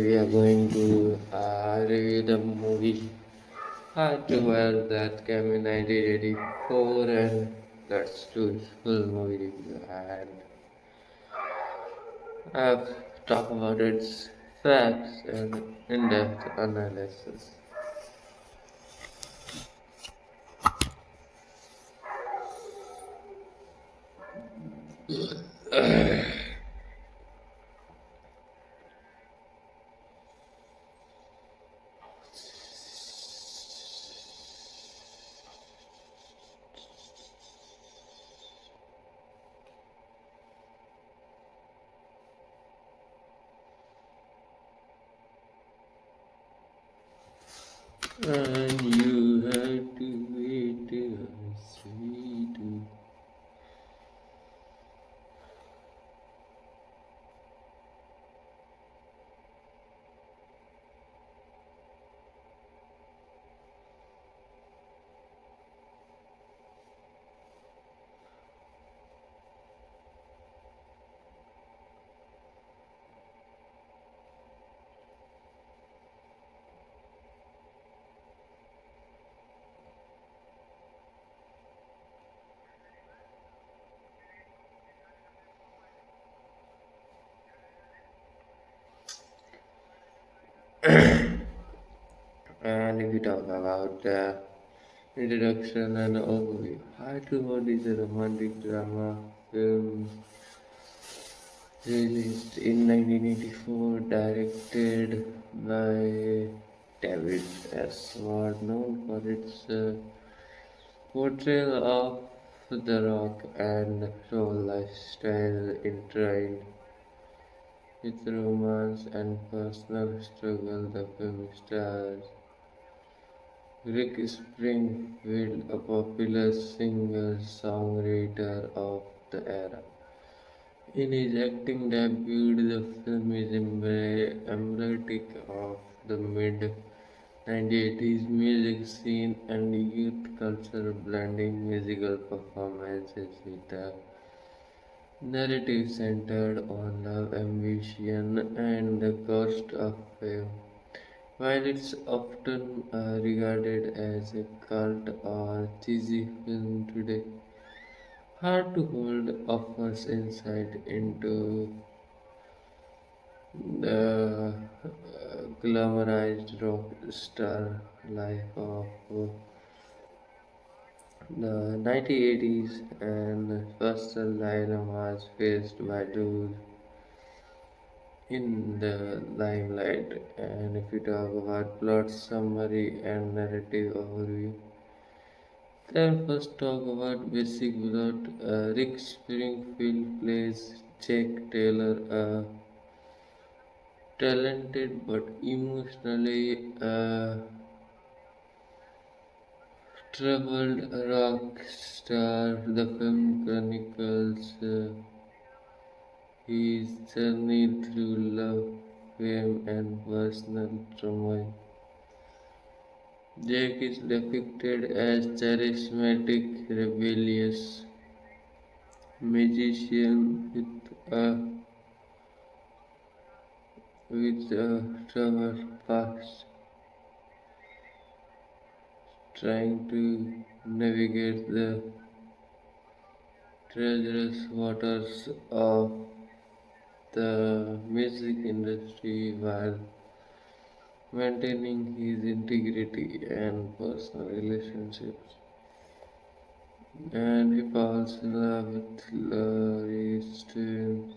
we are going to review the movie Hard to Wear that came in 1984, and let's do this full movie review and talk about its facts and in-depth analysis. And you had to wait till sweet. And if we talk about the introduction and overview, Hard to Hold is a romantic drama film released in 1984, directed by David S. Ward, known for its portrayal of the rock and roll lifestyle entwined with romance and personal struggle. The film stars Rick Springfield, a popular singer-songwriter of the era. In his acting debut, the film is emblematic of the mid-1980s music scene and youth culture, blending musical performances with a narrative centered on love, ambition, and the cost of fame. While it's often regarded as a cult or cheesy film today, Hard to Hold offers insight into the glamorized rock star life of the 1980s and personal dilemmas faced by those in the limelight. And if we talk about plot summary and narrative overview, then first talk about basic plot. Rick Springfield plays Jack Taylor, a talented but emotionally troubled rock star. The film chronicles his journey through love, fame, and personal turmoil. Jack is depicted as charismatic, rebellious musician with a troubled past, trying to navigate the treacherous waters of the music industry while maintaining his integrity and personal relationships. And he falls in love with Laurie Stevens,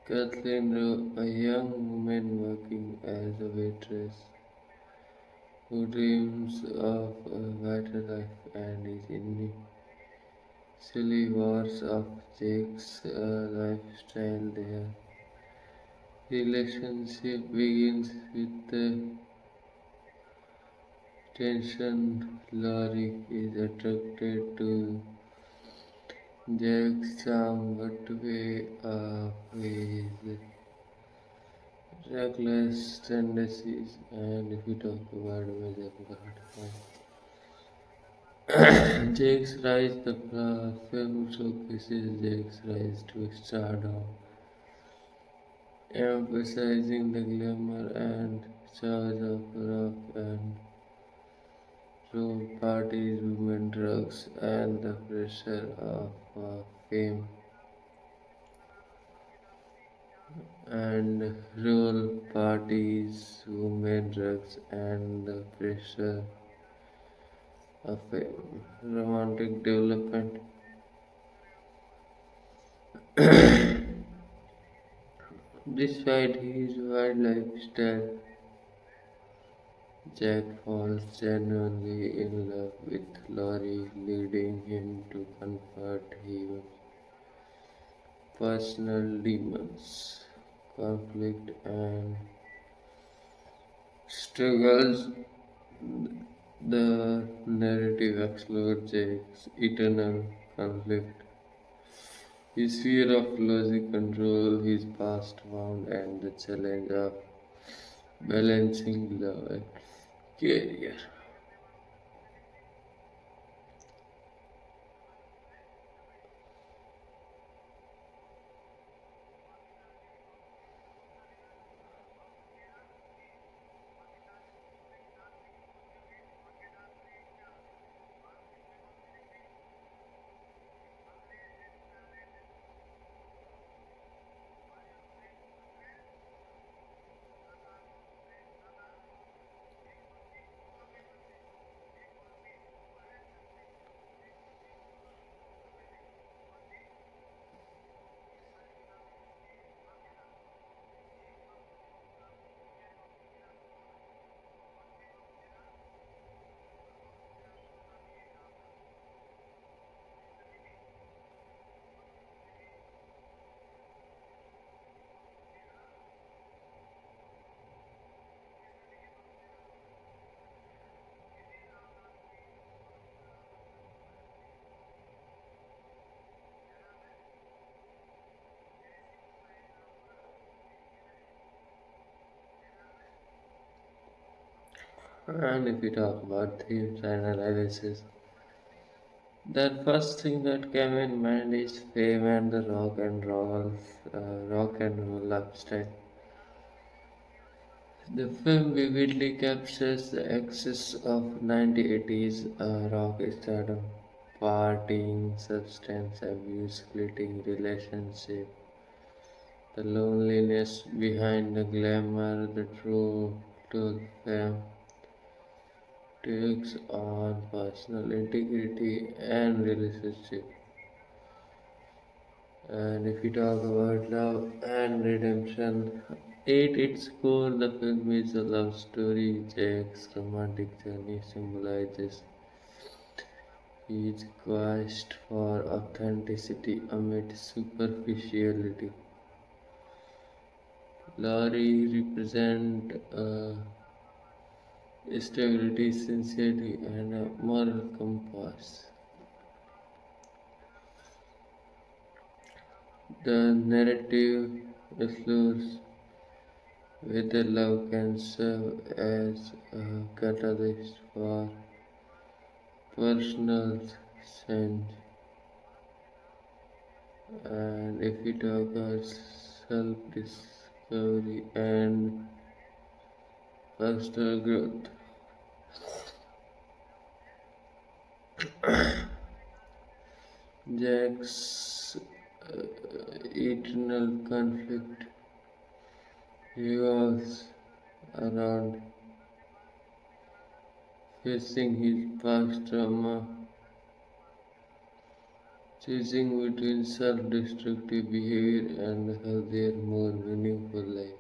Kathleen Rowe, a young woman working as a waitress who dreams of a better life and is initially wars of Jake's lifestyle. Their relationship begins with the tension. Laurie is attracted to Jack's charm but way of his reckless tendencies. And if we talk about major plot points, Jake's rise, the film showcases Jake's rise to stardom emphasizing the glamour and charge of rock and roll parties, women, drugs, and the pressure of fame. And roll parties, women, drugs, and the pressure of fame. Romantic development. Despite his wild lifestyle, Jack falls genuinely in love with Laurie, leading him to confront his personal demons, conflict, and struggles. The narrative explores Jack's eternal conflict, his fear of losing control, his past wound, and the challenge of balancing love and career. And if we talk about themes and analysis, the first thing that came in mind is fame and the rock and roll lifestyle. The film vividly captures the excess of 1980s rock stardom, partying, substance abuse, fleeting relationship, the loneliness behind the glamour, the true fame takes on personal integrity and relationship. And if we talk about love and redemption, at its core, the film is a love story. Jack's romantic journey symbolizes his quest for authenticity amid superficiality. Laurie represents stability, sincerity, and a moral compass. The narrative explores whether love can serve as a catalyst for personal change, and if we talk about self-discovery and personal growth, Jack's eternal conflict revolves around facing his past trauma, choosing between self-destructive behavior and a healthier, more meaningful life,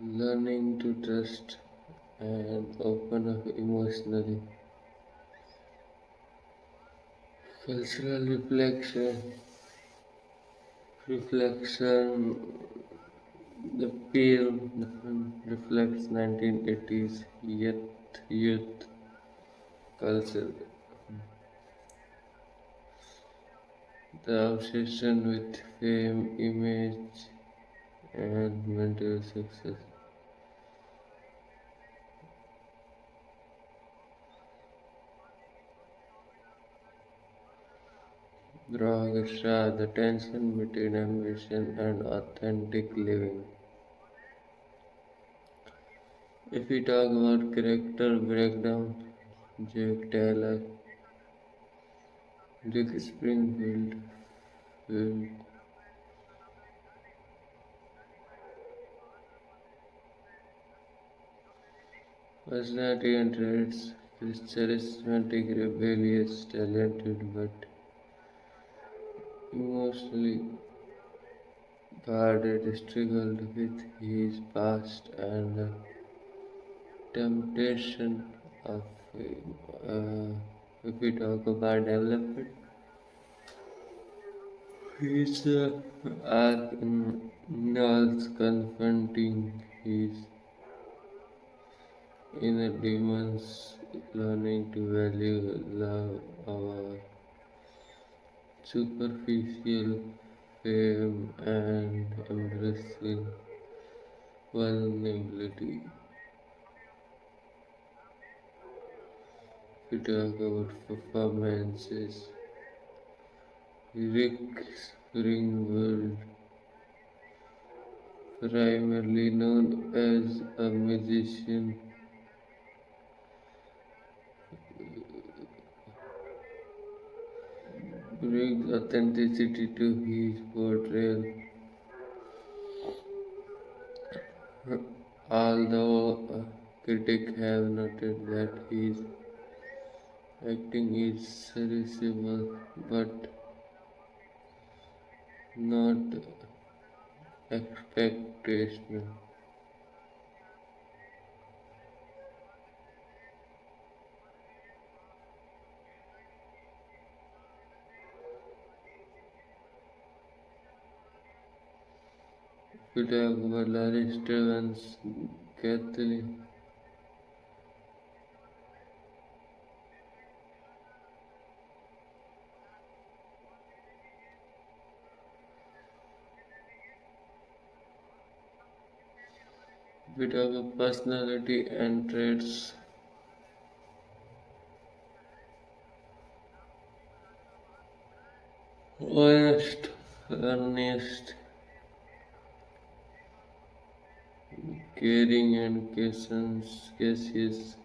learning to trust and open up emotionally. Cultural reflection. The film reflects 1980s youth culture, the obsession with fame, image, and mental success. The orchestra, the tension between ambition and authentic living. If we talk about character breakdown, Jake Taylor, Rick Springfield, Field, personality and traits, is charismatic, rebellious, talented, but emotionally guarded, struggled with his past and the temptation of uh, if we talk about development, his arc involves confronting his inner demons, learning to value love over superficial fame, and embracing vulnerability. We talk about performances. Rick Springfield, primarily known as a musician, brings authenticity to his portrayal. Although critics have noted that his acting is serviceable but not expectational. We talk about Larry Stevens, Kathleen. We talk about personality and traits. Honest, earnest, caring, and cautious.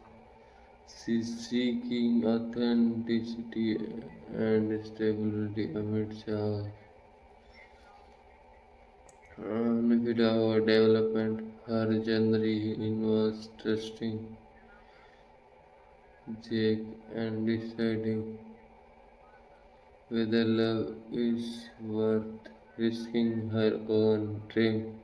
She's seeking authenticity and stability amid chaos. And with our development, her journey involves trusting Jake and deciding whether love is worth risking her own dream.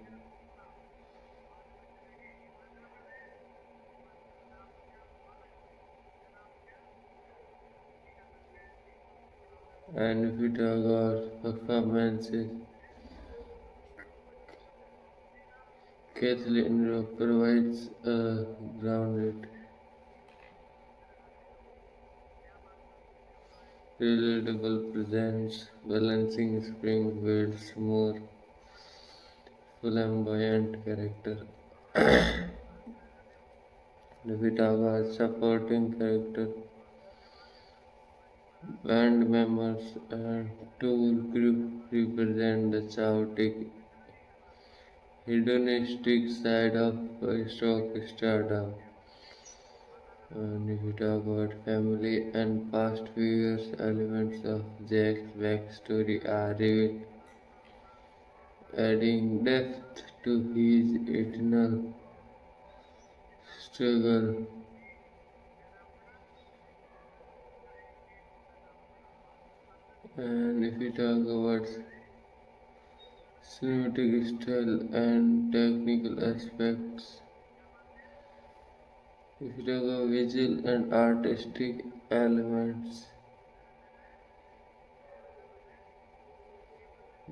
And if we talk about performances, Kathleen provides a grounded, relatable presence, balancing Springfield's more flamboyant character. If we talk about supporting character, band members and tour group represent the chaotic, hedonistic side of stock stardom. And if we talk about family and past figures, elements of Jack's backstory are revealed, adding depth to his eternal struggle. And if we talk about cinematic style and technical aspects, if we talk about visual and artistic elements,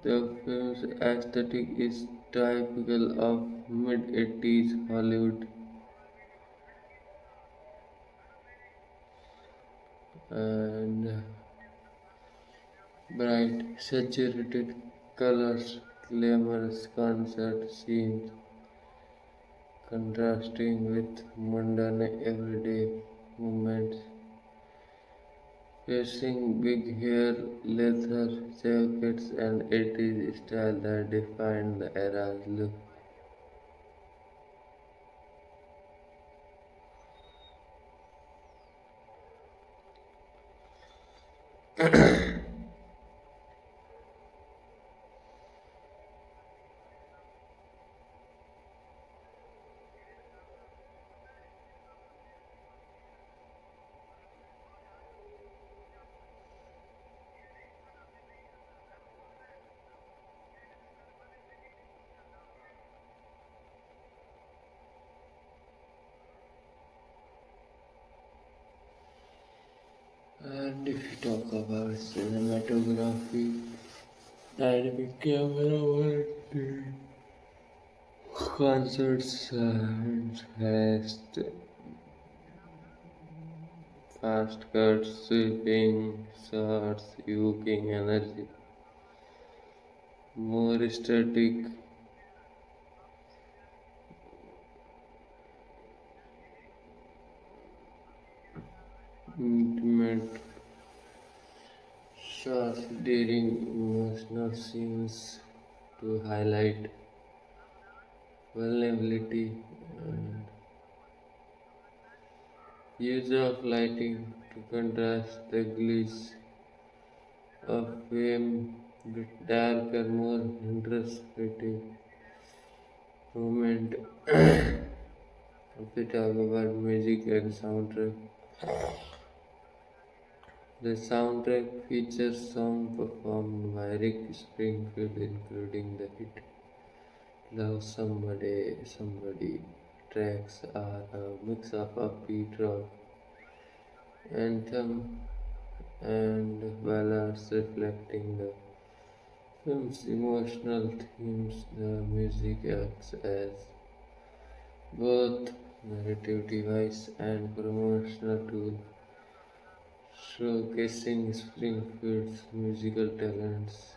the film's aesthetic is typical of mid-80s Hollywood and bright, saturated colors, glamorous concert scenes contrasting with mundane everyday moments, wearing big hair, leather jackets, and 80s style that defined the era's look. And if you talk about cinematography, dynamic camera work, concerts, fast, fast cuts, sweeping shots, evoking energy, more static, intimate shots during emotional scenes to highlight vulnerability and use of lighting to contrast the glaze of fame with darker, more introspective moment. If we talk about music and soundtrack, the soundtrack features songs performed by Rick Springfield, including the hit Love Somebody Somebody. Tracks are a mix of upbeat rock anthem and ballads reflecting the film's emotional themes. The music acts as both narrative device and promotional tool, showcasing Springfield's musical talents.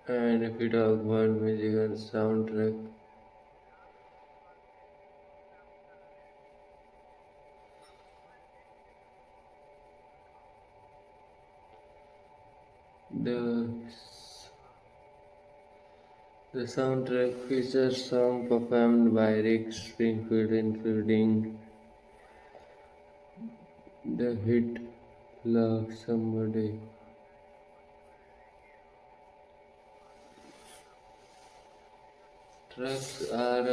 And if we talk about music and soundtrack, the the soundtrack features songs performed by Rick Springfield, including the hit Love Somebody. Tracks are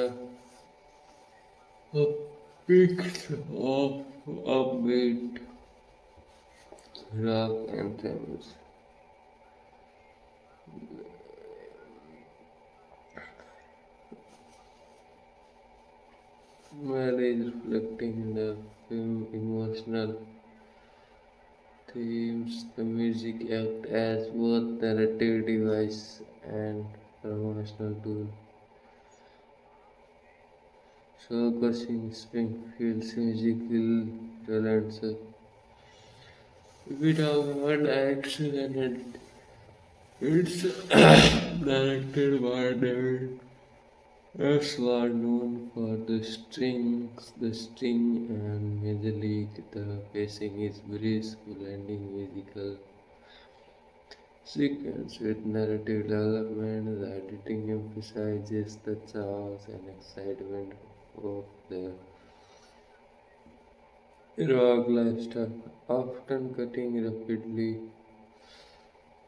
a mix of upbeat rock anthems Marriage reflecting the film emotional themes, the music act as both narrative device and promotional tool, showcasing Springfield's musical talents. If we talk about action and it's directed by David S. was known for the string and major league. The pacing is brisk, blending musical sequence with narrative development. The editing emphasizes the chaos and excitement of the rock lifestyle, often cutting rapidly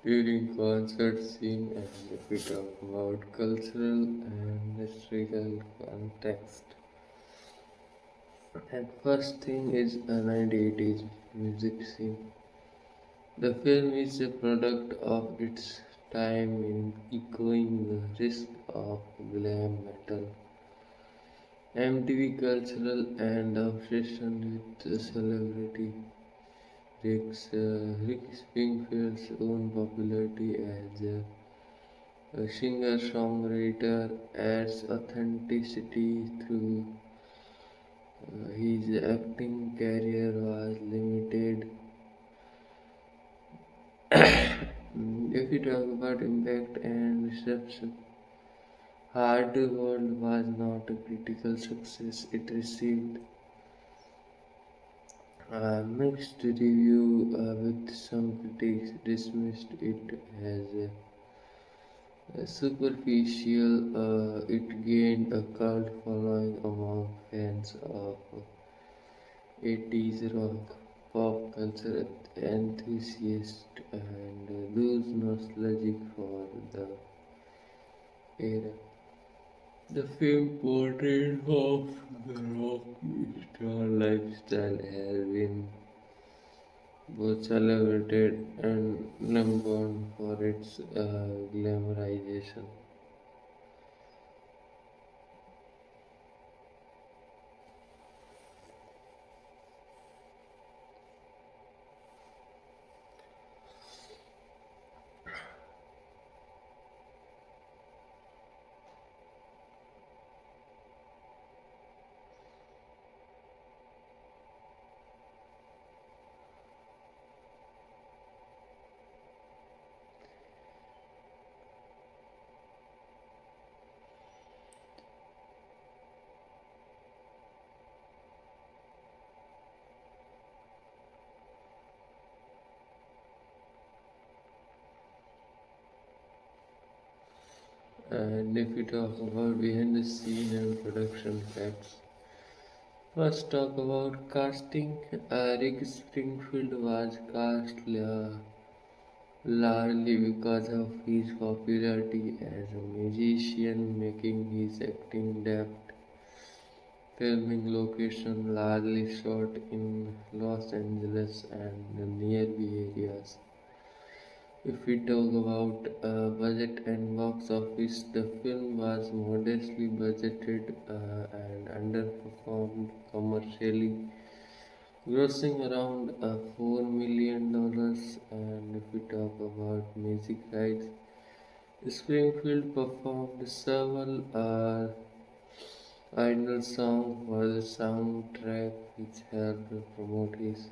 during concert scene. And if we talk about cultural and historical context, and first thing is a 1980s music scene. The film is a product of its time in echoing the risk of glam metal, MTV cultural and obsession with celebrity. Rick Springfield's own popularity as a singer-songwriter adds authenticity through his acting career was limited. If we talk about impact and reception, Hard World was not a critical success. It received a mixed review with some critics dismissed it as superficial. It gained a cult following among fans of 80s rock, pop culture enthusiasts, and those nostalgic for the era. The film portrayed of the rock star lifestyle has been both celebrated and known for its glamorization. And if we talk about behind the scene and production facts, first talk about casting. Rick Springfield was cast largely because of his popularity as a musician, making his acting depth. Filming location largely shot in Los Angeles and the nearby areas. If we talk about budget and box office, the film was modestly budgeted and underperformed commercially, grossing around $4 million. And if we talk about music rights, Springfield performed several original songs for the soundtrack, which helped promote his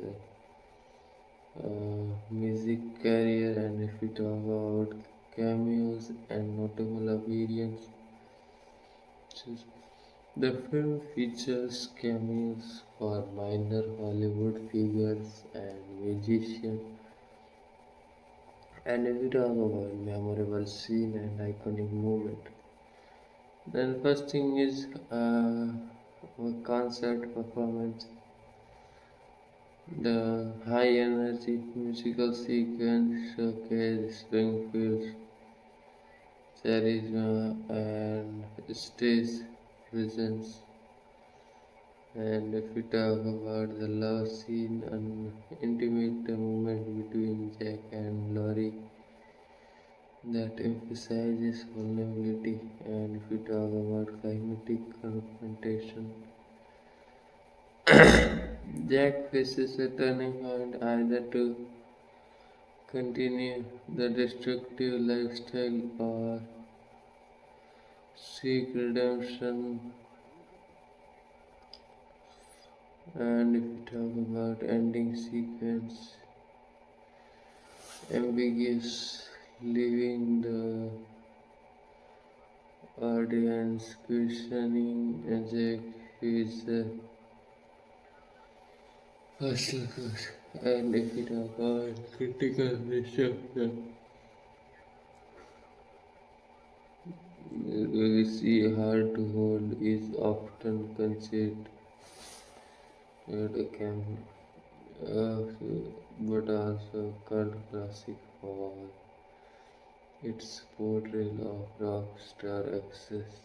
music career. And if we talk about cameos and notable appearances, the film features cameos for minor Hollywood figures and musicians. And if we talk about memorable scene and iconic moment, then first thing is a concert performance. The high energy musical sequence showcased Springfield's charisma and stage presence. And if we talk about the love scene, an intimate moment between Jack and Laurie, that emphasizes vulnerability. And if we talk about climatic confrontation, Jack faces a turning point either to continue the destructive lifestyle or seek redemption. And if we talk about ending sequence, ambiguous, leaving the audience questioning Jack his hustle. And if we talk about critical reception, we see hard to hold is often considered a camp, uh, but also cult classic for its portrayal of rock star excess.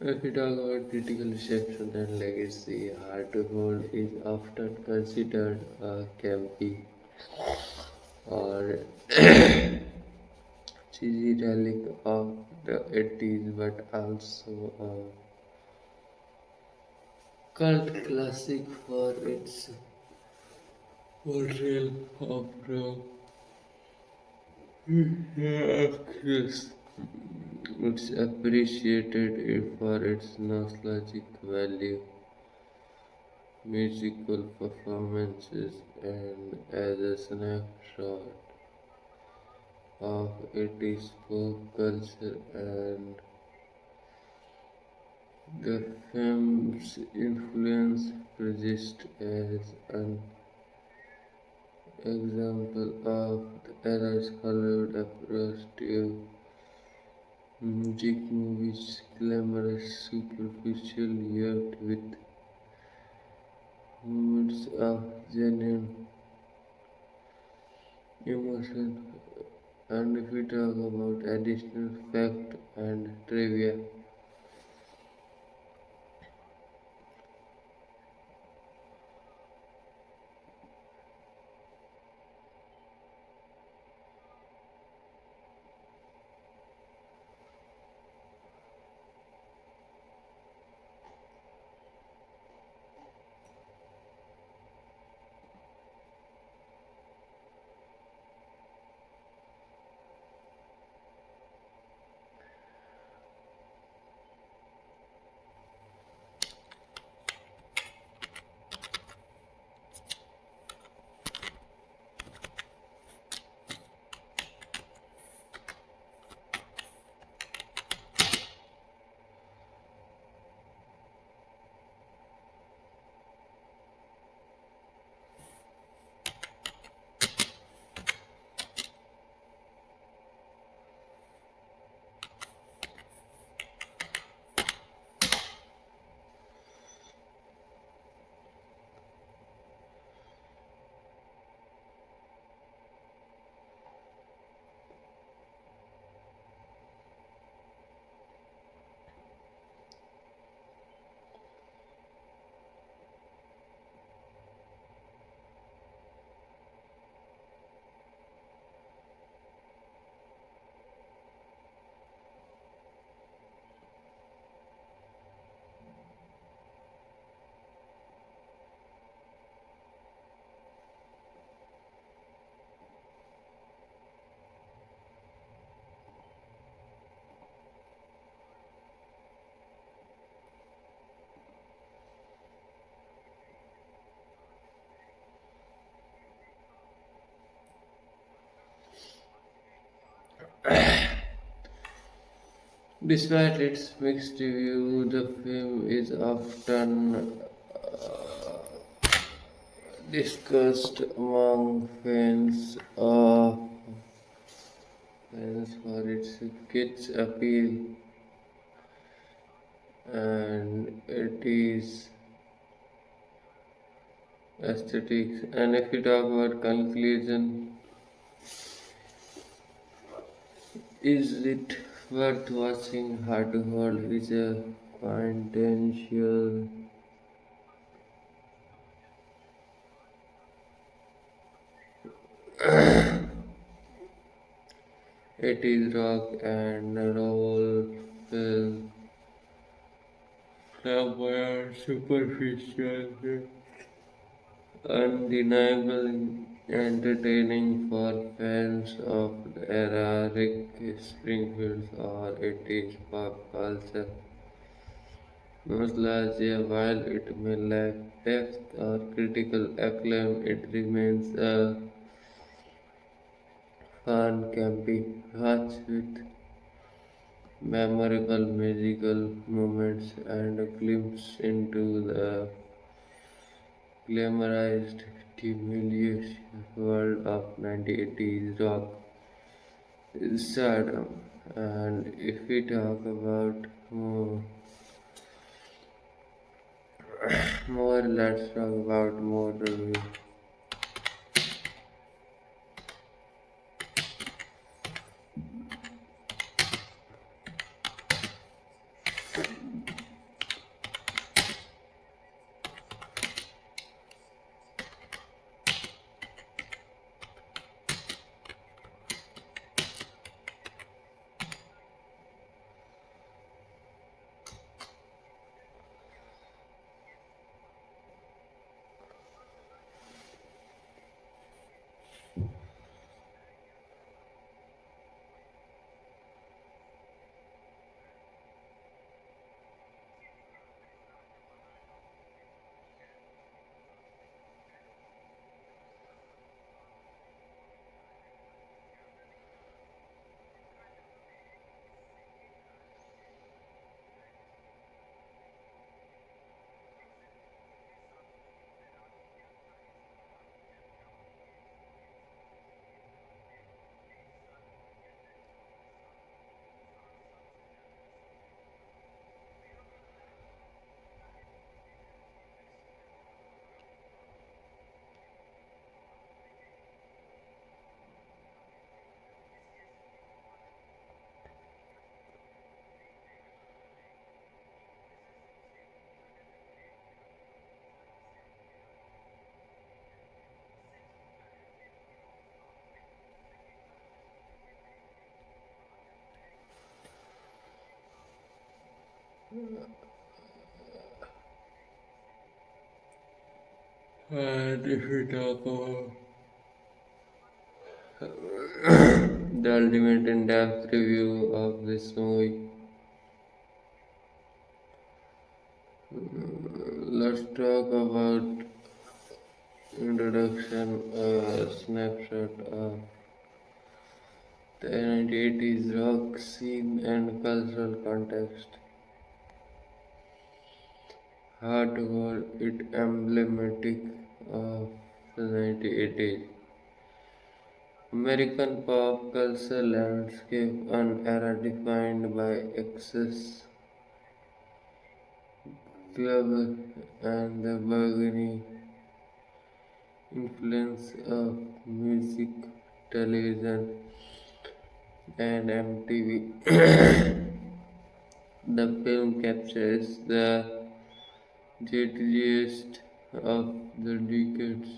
If we talk about critical reception and legacy, hard to hold is often considered a campy or cheesy relic of the 80s, but also a cult classic for its portrayal of rock actress. It's appreciated for its nostalgic value, musical performances, and as a snapshot of 80s pop culture, and the film's influence persists as an example of the era's Hollywood approach to music movies, glamorous, superficial, yet with moments of genuine emotion. And if we talk about additional fact and trivia, Despite its mixed review, the film is often discussed among fans for its kids appeal and its aesthetics. And if we talk about conclusion, is it worth watching? Hard to Hold is a quintessential 80s rock and roll film, flamboyant, superficial, undeniable, entertaining for fans of the era, Rick Springfield or 80s pop culture. Nostalgia, while it may lack depth or critical acclaim, it remains a fun, campy watch with memorable musical moments and a glimpse into the glamorized, tumultuous world of 1980s rock stardom. And if we talk about more, let's talk about more review. And if we talk about the ultimate in-depth review of this movie, let's talk about introduction, a snapshot of the 1980s rock scene and cultural context. Hardcore it emblematic of the 1980s American pop culture landscape, an era defined by excess, clever, and the burgeoning influence of music, television, and MTV. The film captures the zeitgeist of the decades,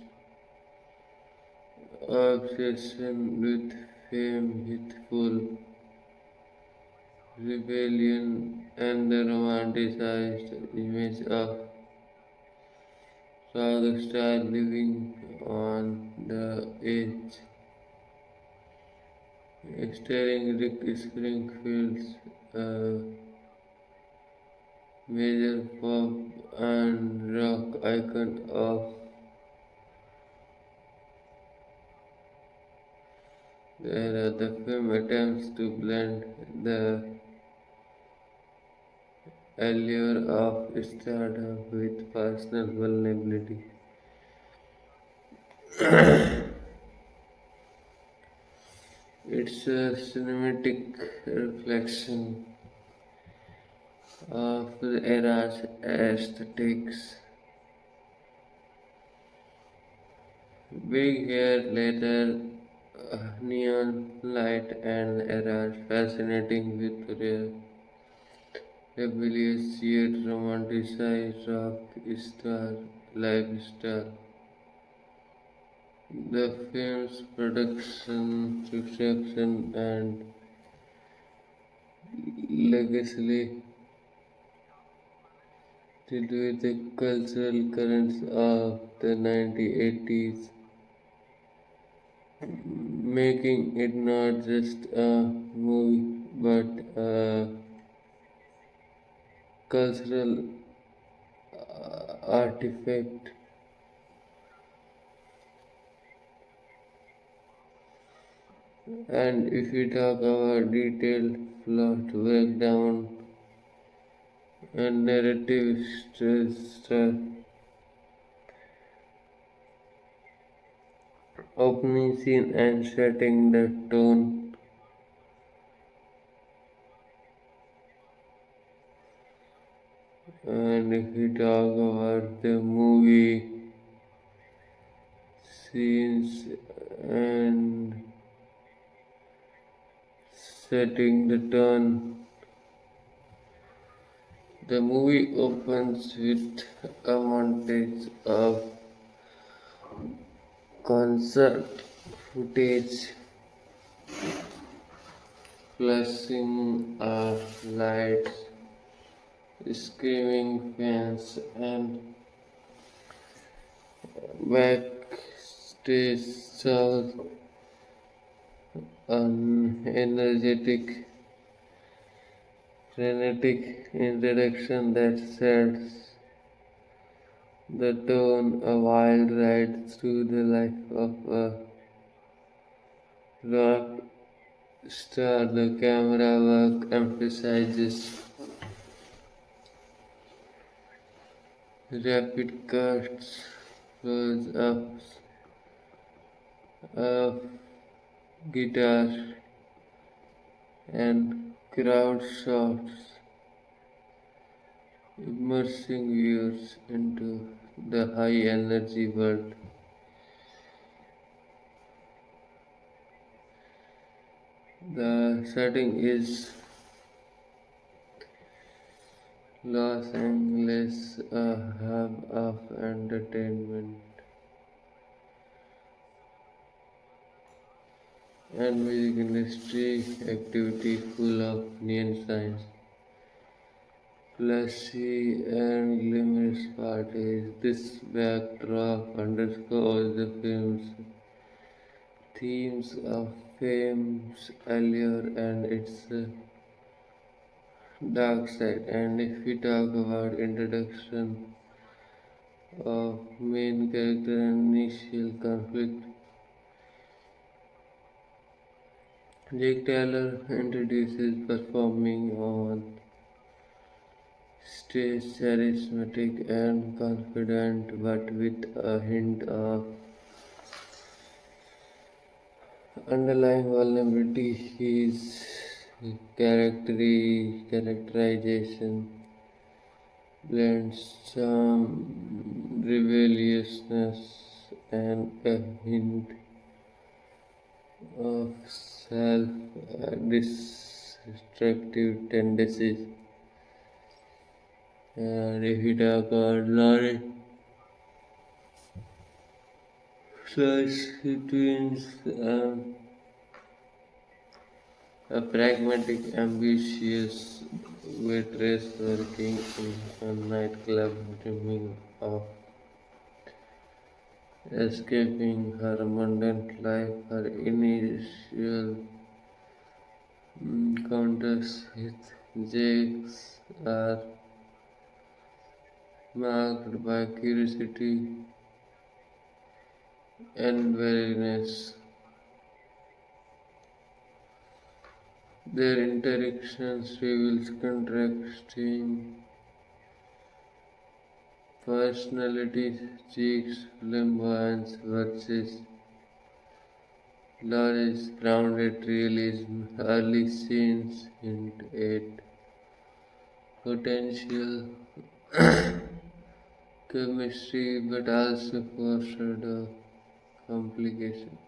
obsession with fame, youthful rebellion, and the romanticized image of rock star living on the edge. Starring Rick Springfield's major pop and rock icon of the era. The film attempts to blend the allure of startup with personal vulnerability. It's a cinematic reflection of the era's aesthetics. Big hair, leather, neon light, and eras fascinating with their rebellious yet romanticized rock star lifestyle. The film's production, reception, and legacy deal with the cultural currents of the 1980s, making it not just a movie but a cultural artifact. And if we talk about detailed plot breakdown and narrative structure, opening scene and setting the tone. And if we talk about the movie scenes and setting the tone, the movie opens with a montage of concert footage, flashing lights, screaming fans, and backstage shows an energetic, frenetic introduction that sets the tone, a wild ride through the life of a rock star. The camera work emphasizes rapid cuts, close ups of guitar, and crowd shots, immersing viewers into the high energy world. The setting is Los Angeles, a hub of entertainment and music industry activity full of neon signs, flashy and glamorous parties. This backdrop underscores the film's themes of fame's allure and its dark side. And if we talk about introduction of main character and initial conflict, Jake Taylor introduces performing on stage charismatic and confident but with a hint of underlying vulnerability. His characterization blends some rebelliousness and a hint of self-destructive tendencies. And if we talk about Laurie, such between a pragmatic, ambitious waitress working in a nightclub, dreaming of escaping her mundane life. Her initial encounters with Jakes are marked by curiosity and wariness. Their interactions reveals contrasting Personality Cheeks flamboyance versus Lawrence grounded realism. Early scenes hint at potential chemistry but also fostered a complication.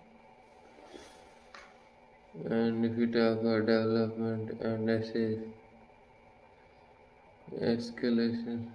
And if you talk about development and escalation,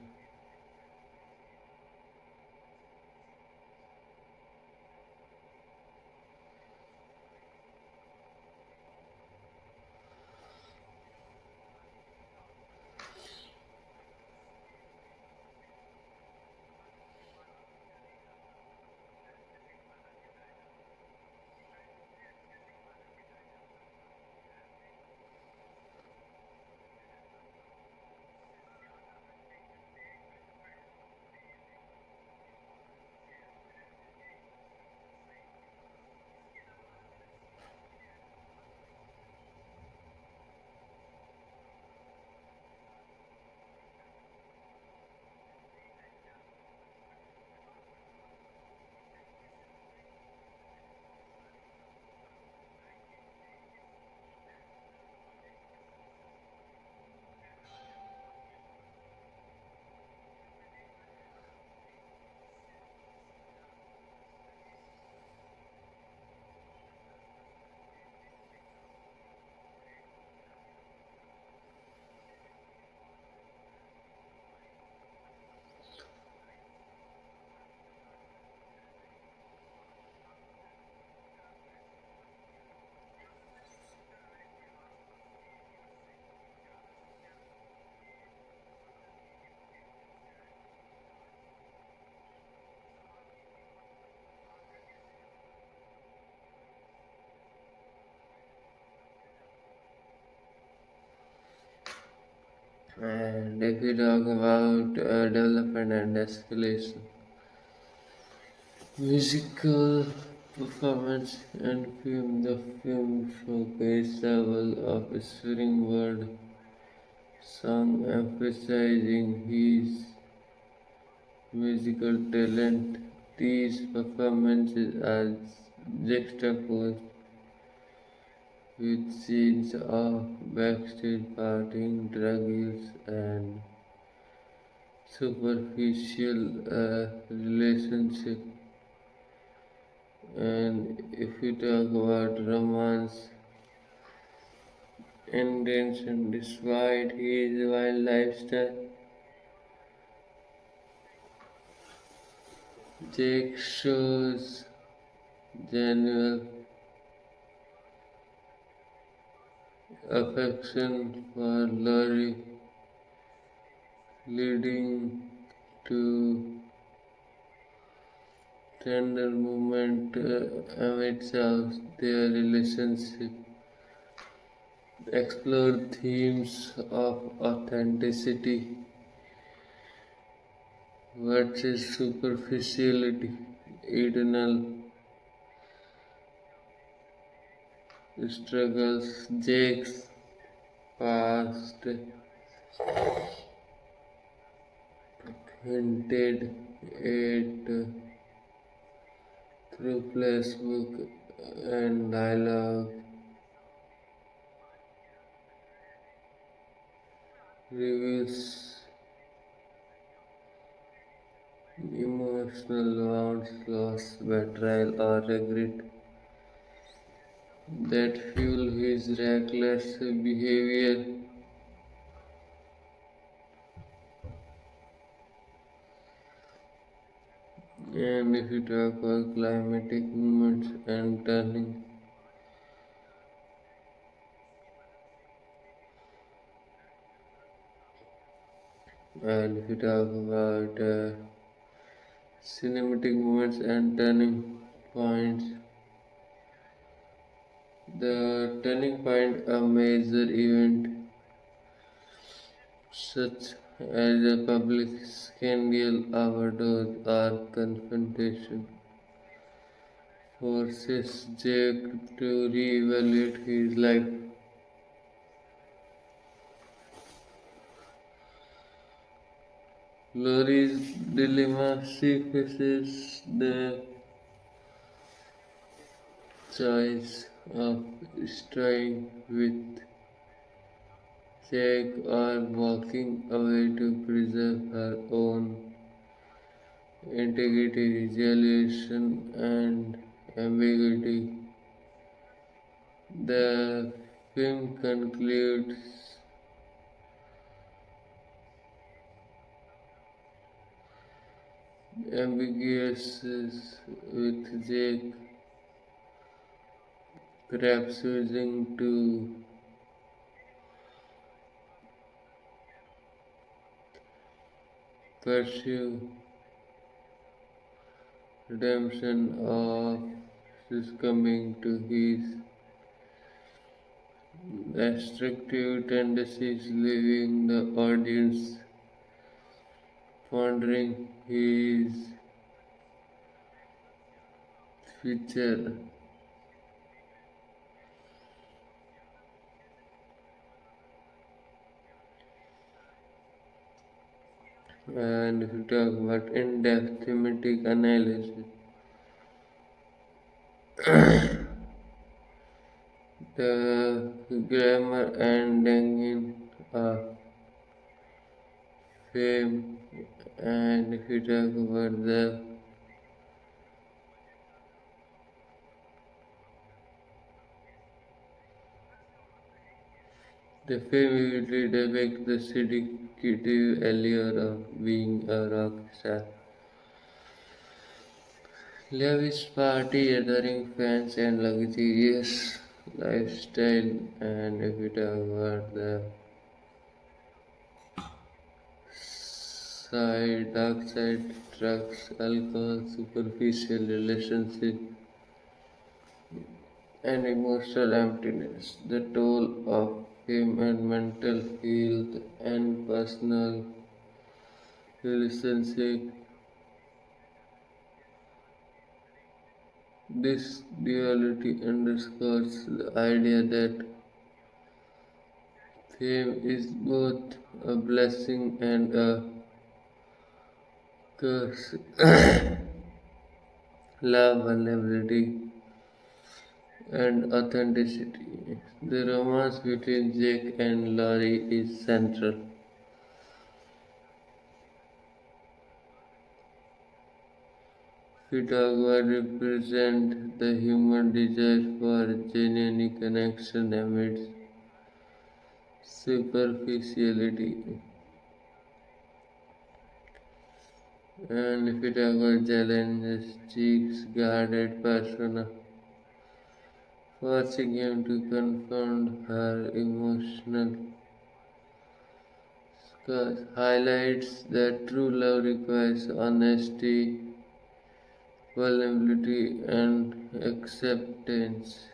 and if you talk about development and escalation, musical performance and film, the film showcase level of Springfield song emphasizing his musical talent. These performances are juxtaposed with scenes of backstage partying, drug use, and superficial relationship. And if we talk about romance intention, despite his wild lifestyle, Jake shows genuine affection for Lori, leading to tender moment amidst their relationship. Explore themes of authenticity versus superficiality, eternal struggles, Jake's past hinted at through Facebook and dialogue, reveals emotional wounds, loss, betrayal, or regret that fuel his reckless behavior. And if you talk about climatic movements and turning, and if you talk about cinematic movements and turning points, the turning point, a major event such as a public scandal, overdose, or confrontation, forces Jake to re-evaluate his life. Lori's dilemma, she faces the choice of staying with Jack or walking away to preserve her own integrity, resolution, and ambiguity. The film concludes ambiguous with Jake perhaps choosing to pursue redemption of succumbing to his destructive tendencies, leaving the audience pondering his future. And if you talk about in-depth thematic analysis, the grammar ending of fame, and if you talk about the fame vividly depicts the seductive allure of being a rock star. Lavish party, adoring fans, and luxurious lifestyle. And if you talk about the dark side, drugs, alcohol, superficial relationship, and emotional emptiness, the toll of fame and mental health and personal relationship. This duality underscores the idea that fame is both a blessing and a curse. Love, vulnerability, and authenticity. The romance between Jake and Laurie is central. Pitagora represents the human desire for genuine connection amidst superficiality. And Pitagora challenges Jake's guarded persona, forcing him to confront her emotional scars. Highlights that true love requires honesty, vulnerability, and acceptance.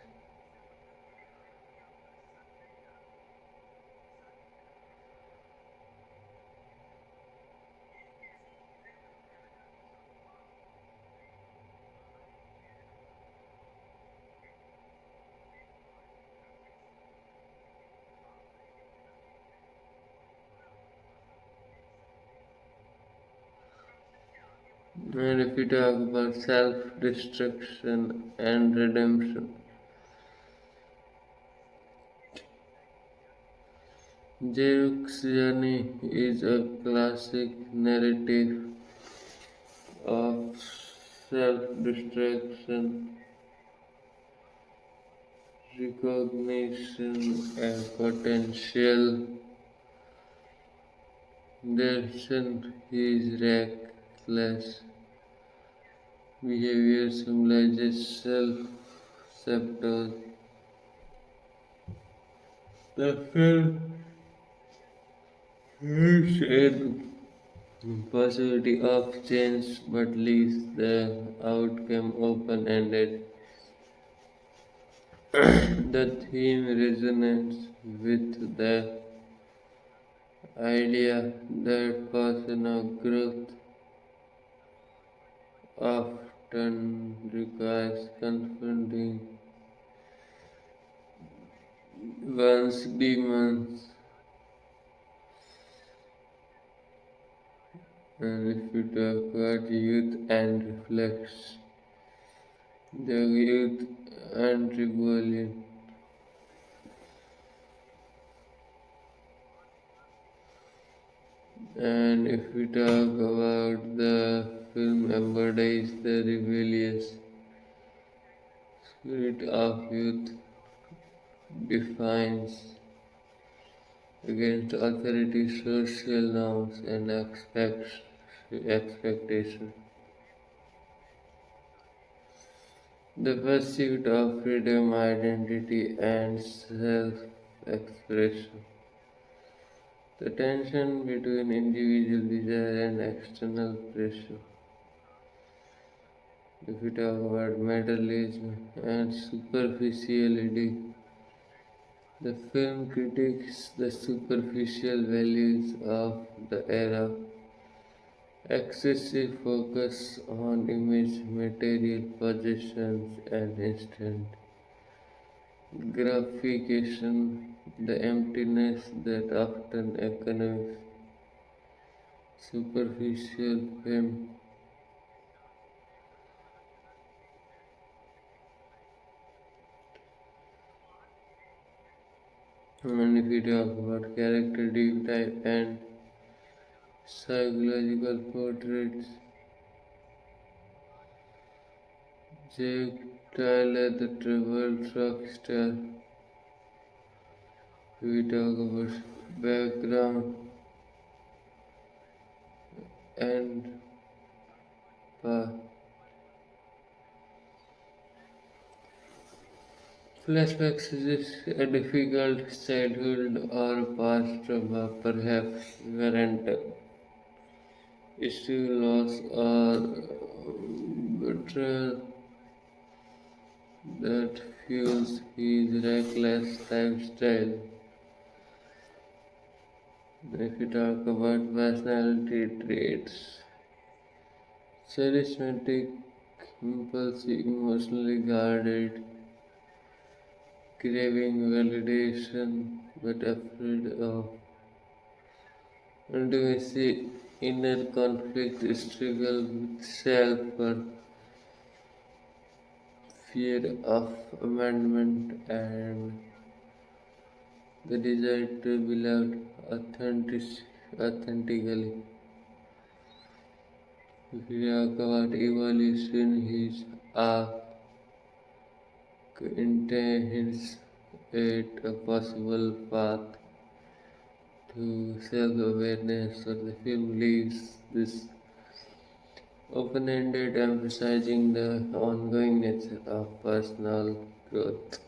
And if we talk about self destruction and redemption, Jarek's journey is a classic narrative of self destruction, recognition, and potential redemption. His reckless behavior symbolizes self sabotage. The film shared possibility of change but leaves the outcome open ended. The theme resonates with the idea that personal growth often requires confronting one's demons And if we talk about youth and reflects, the youth and rebellion. And if we talk about the film embodies the rebellious spirit of youth, defines against authority, social norms, and expectations. The pursuit of freedom, identity, and self expression. The tension between individual desire and external pressure. If we talk about materialism and superficiality, the film critiques the superficial values of the era, excessive focus on image, material possessions, and instant gratification, the emptiness that often accompanies superficial fame. And if we talk about character deep dive and psychological portraits, Jake Tyler, the troubled rock star, we talk about background and path. Flashbacks suggest a difficult childhood or past trauma, perhaps parental issue, loss, or betrayal that fuels his reckless lifestyle. If we talk about personality traits, charismatic, impulsive, emotionally guarded, craving validation but afraid of intimacy, inner conflict, struggle with self-worth, fear of abandonment, and the desire to be loved authentically. If we talk about evolution, his arc hints at a possible path to self-awareness, or the film leaves this open-ended, emphasizing the ongoing nature of personal growth.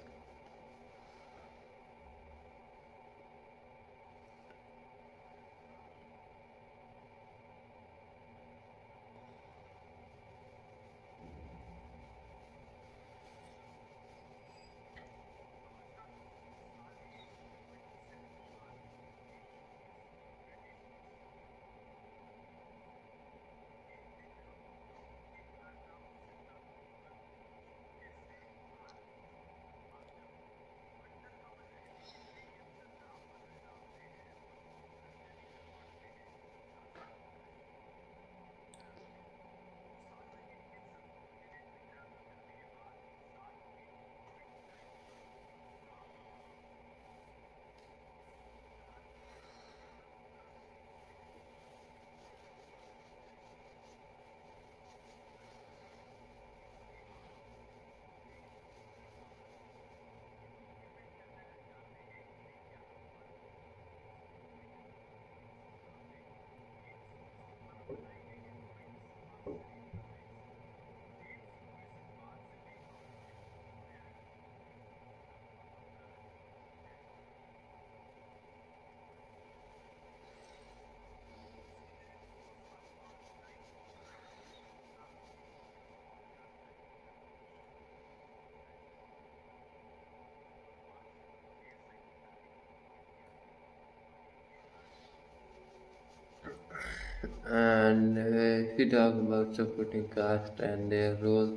And if we talk about supporting cast and their role,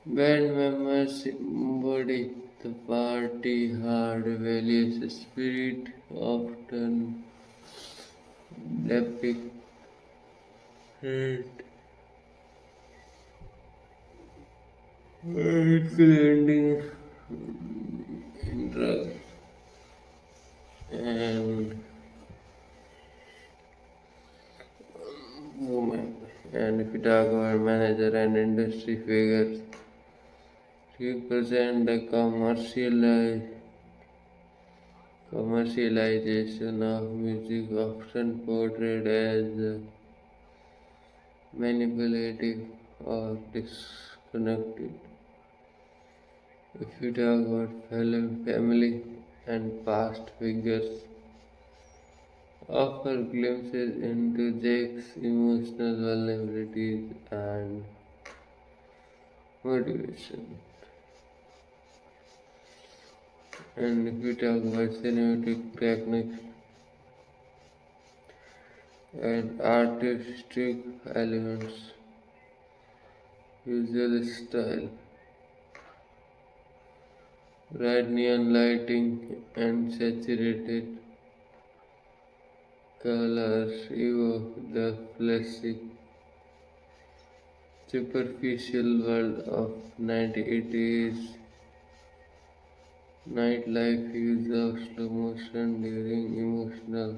band members embody the party hard rebellious spirit, often depict hate including drugs and women. And if you talk about manager and industry figures, represent the commercialization of music, often portrayed as manipulative or disconnected. If you talk about family and past figures, offer glimpses into Jake's emotional vulnerabilities and motivation. And if we talk about cinematic techniques and artistic elements, visual style, bright neon lighting and saturated colors evoke the classic superficial world of 1980s nightlife, use of slow motion during emotional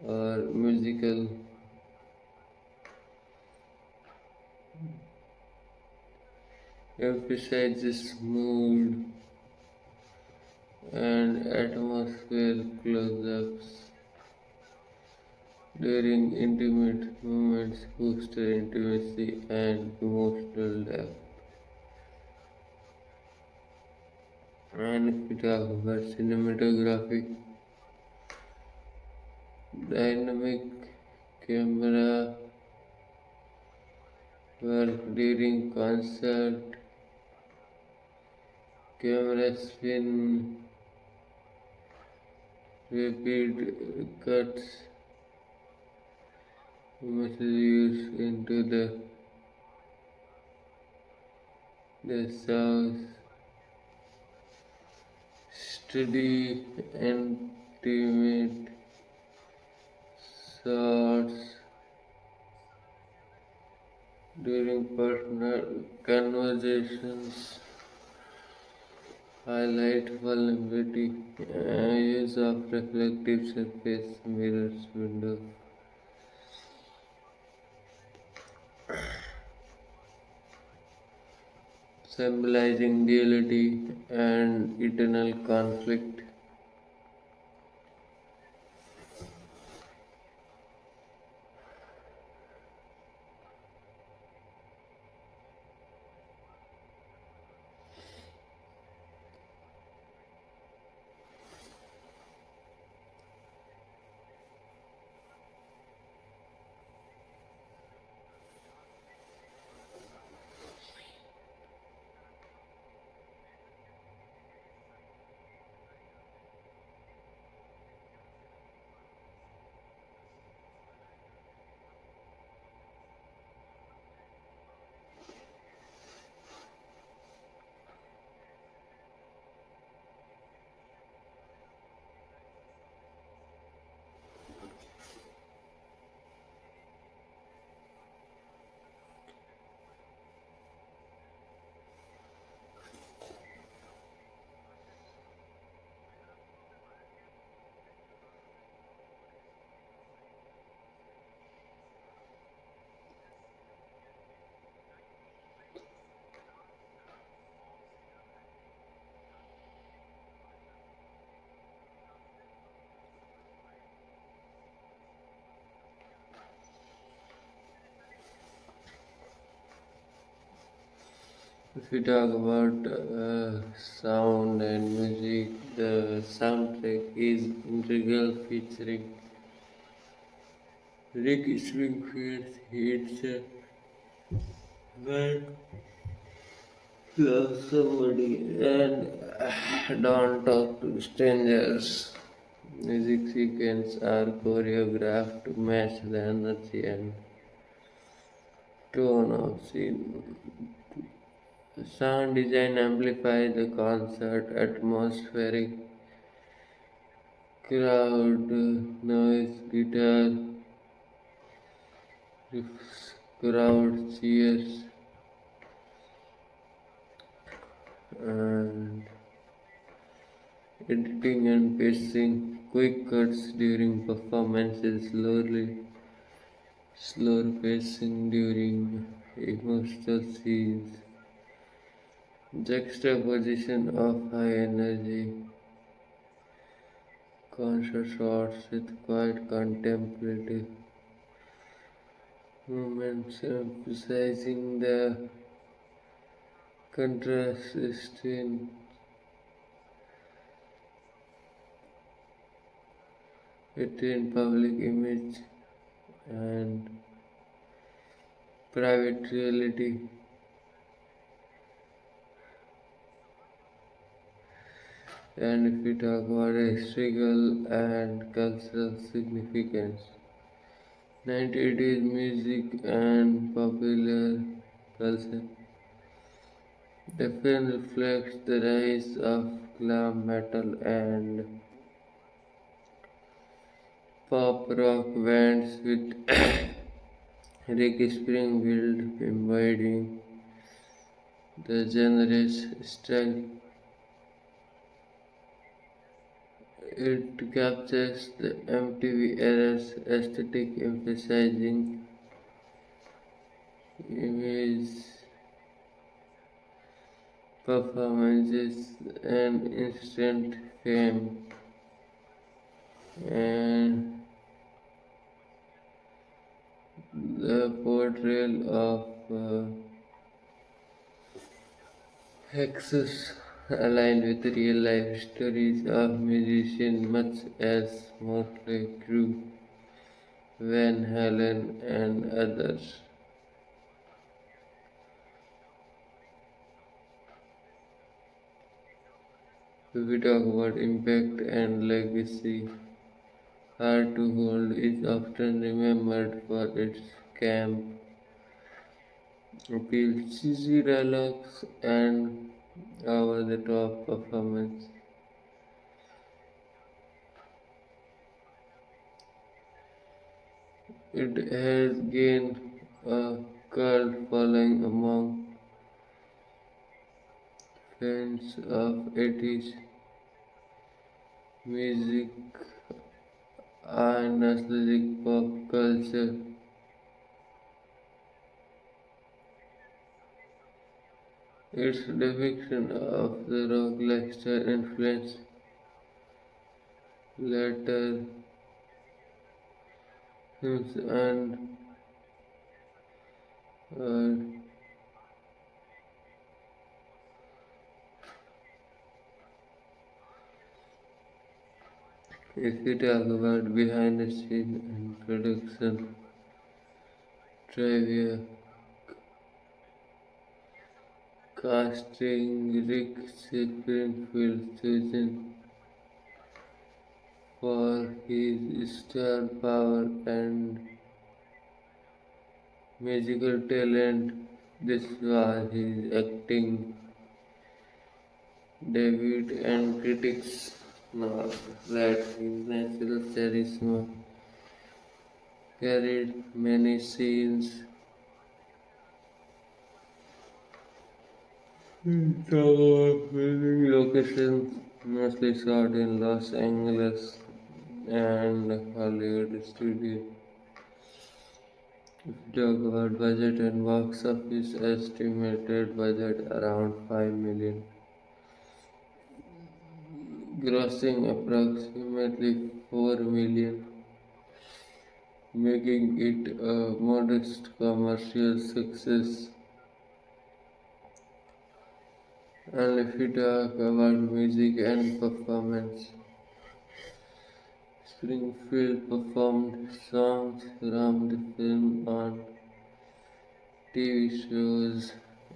or musical emphasizes mood and atmosphere close-ups during intimate moments booster intimacy and emotional depth. And if we talk about cinematography, dynamic camera work during concert, camera spin, rapid cuts, messages into the south, steady, intimate shots during personal conversations, highlight vulnerability, use of reflective surface mirrors window, symbolizing duality and eternal conflict. If we talk about sound and music, the soundtrack is integral featuring Rick Springfield's hits When Love Somebody and Don't Talk to Strangers. Music sequences are choreographed to match the energy and tone of scene. Sound design amplifies the concert atmospheric crowd noise, guitar riffs, crowd cheers, and editing and pacing, quick cuts during performances, slower pacing during emotional scenes, juxtaposition of high energy concert shots with quiet contemplative movements, emphasizing the contrast between public image and private reality. And if we talk about historical and cultural significance, 1980s music and popular culture. The film reflects the rise of glam metal and pop rock bands with Rick Springfield embodying the genre's style. It captures the MTV era's aesthetic, emphasizing image, performances, and instant fame. And the portrayal of Hexus aligned with real life stories of musicians much as Motley Crue, Van Halen, and others. If we talk about impact and legacy, Hard to Hold is often remembered for its camp appeal, cheesy dialogues, and over the top performance. It has gained a cult following among fans of 80s music and nostalgic pop culture. Its depiction of the rock lifestyle influenced later hymns and uh, if we talk about behind the scene and production trivia, casting Rick Springfield chosen for his star power and musical talent. This was his acting debut, and critics note that his natural charisma carried many scenes. Filming locations mostly shot in Los Angeles and Hollywood studio. If we talk about budget and box office, estimated budget around 5 million, grossing approximately 4 million, making it a modest commercial success. And if we talk about music and performance, Springfield performed songs from the film on TV shows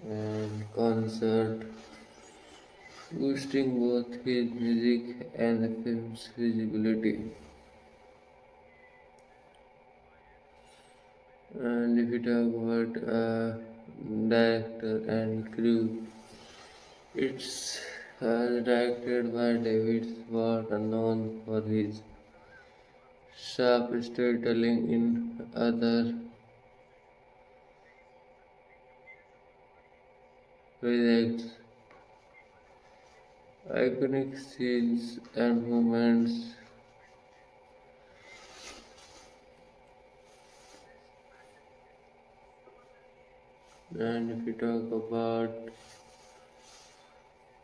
and concerts, boosting both his music and the film's visibility. And if we talk about director and crew, it's directed by David Swart, known for his sharp storytelling in other projects. Iconic scenes and moments. And if you talk about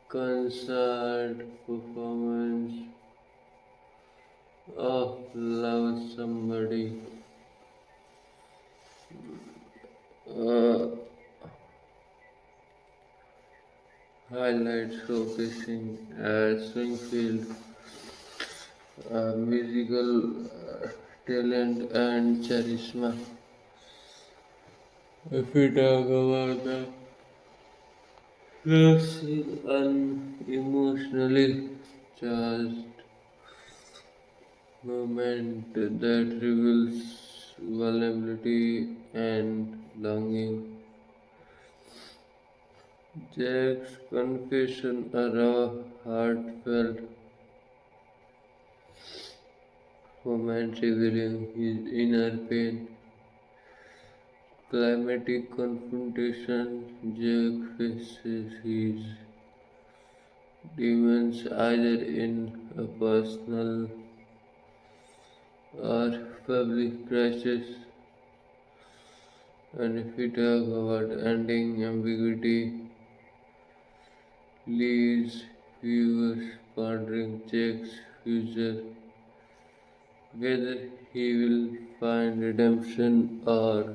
concert performance of Love Somebody, uh, highlights showcasing Springfield musical talent and charisma. If we talk about the last unemotionally charged moment that reveals vulnerability and longing. Jack's confession, a raw, heartfelt moment revealing his inner pain. Climatic confrontation, Jack faces his demons either in a personal or public crisis. And if we talk about ending ambiguity, leaves viewers pondering Jack's future, whether he will find redemption or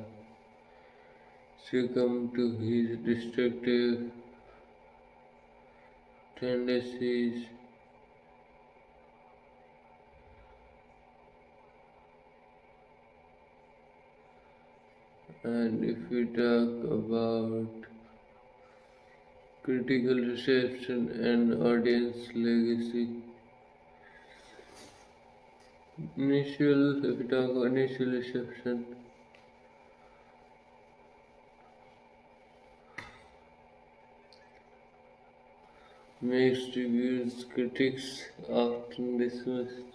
succumb to his destructive tendencies. And if we talk about critical reception and audience legacy, if we talk about initial reception, mixed reviews, critics often dismissed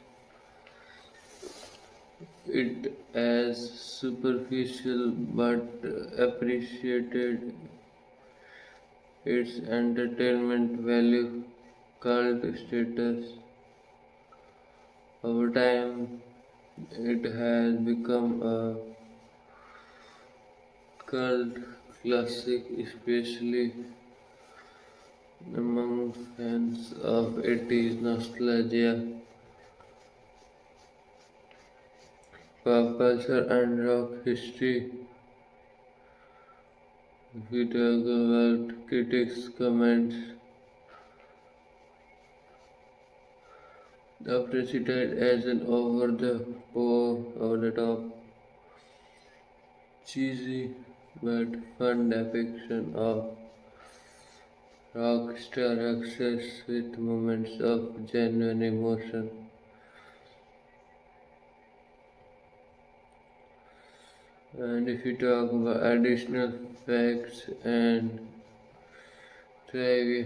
it as superficial but appreciated its entertainment value, cult status. Over time, it has become a cult classic, especially among fans of 80s nostalgia, pop culture, and rock history. If we talk about critics' comments, often cited as an over the top, cheesy but fun depiction of rock star access with moments of genuine emotion. And if you talk about additional facts and trivia,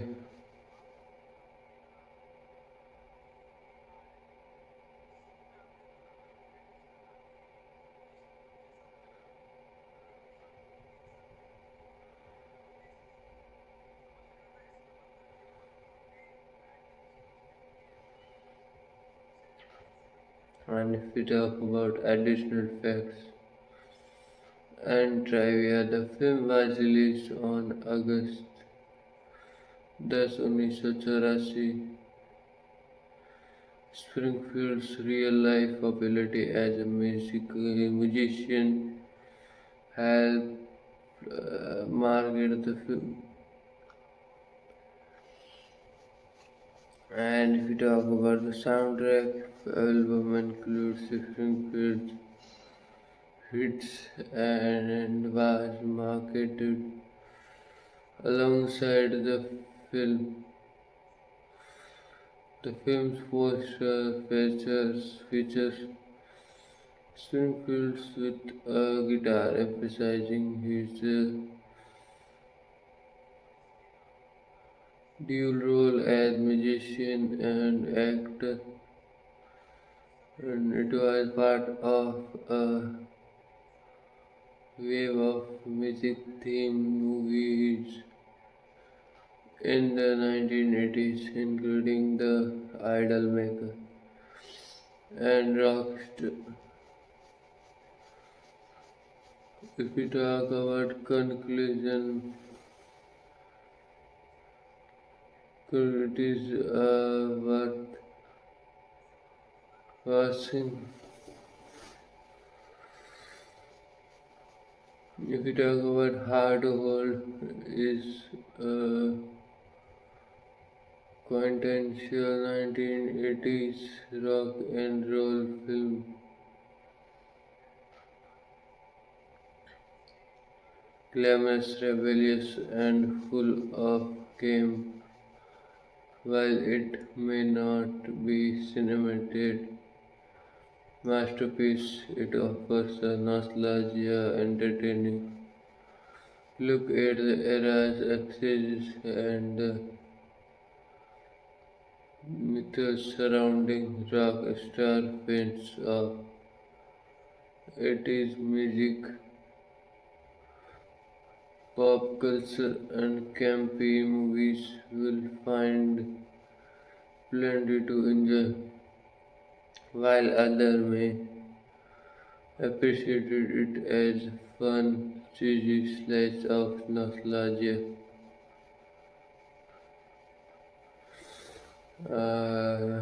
and if we talk about additional facts and trivia, the film was released on August 10, 1984. Springfield's real-life popularity as a musician helped market the film. And if we talk about the soundtrack, the album includes Springfield's hits and was marketed alongside the film. The film's poster features Springfield with a guitar, emphasizing his dual role as musician and actor, and it was part of a wave of music-themed movies in the 1980s, including The Idol Maker and Rockstar. If we talk about conclusion, it is worth watching. If we talk about Hard to Hold, is a quintessential 1980s rock and roll film, glamorous, rebellious, and full of game. While it may not be cinematic masterpiece, it offers a nostalgia entertaining look at the era's excesses and the mythos surrounding rock star fans of 80s music, pop culture, and campy movies will find plenty to enjoy, while others may appreciate it as fun, cheesy slice of nostalgia. Uh,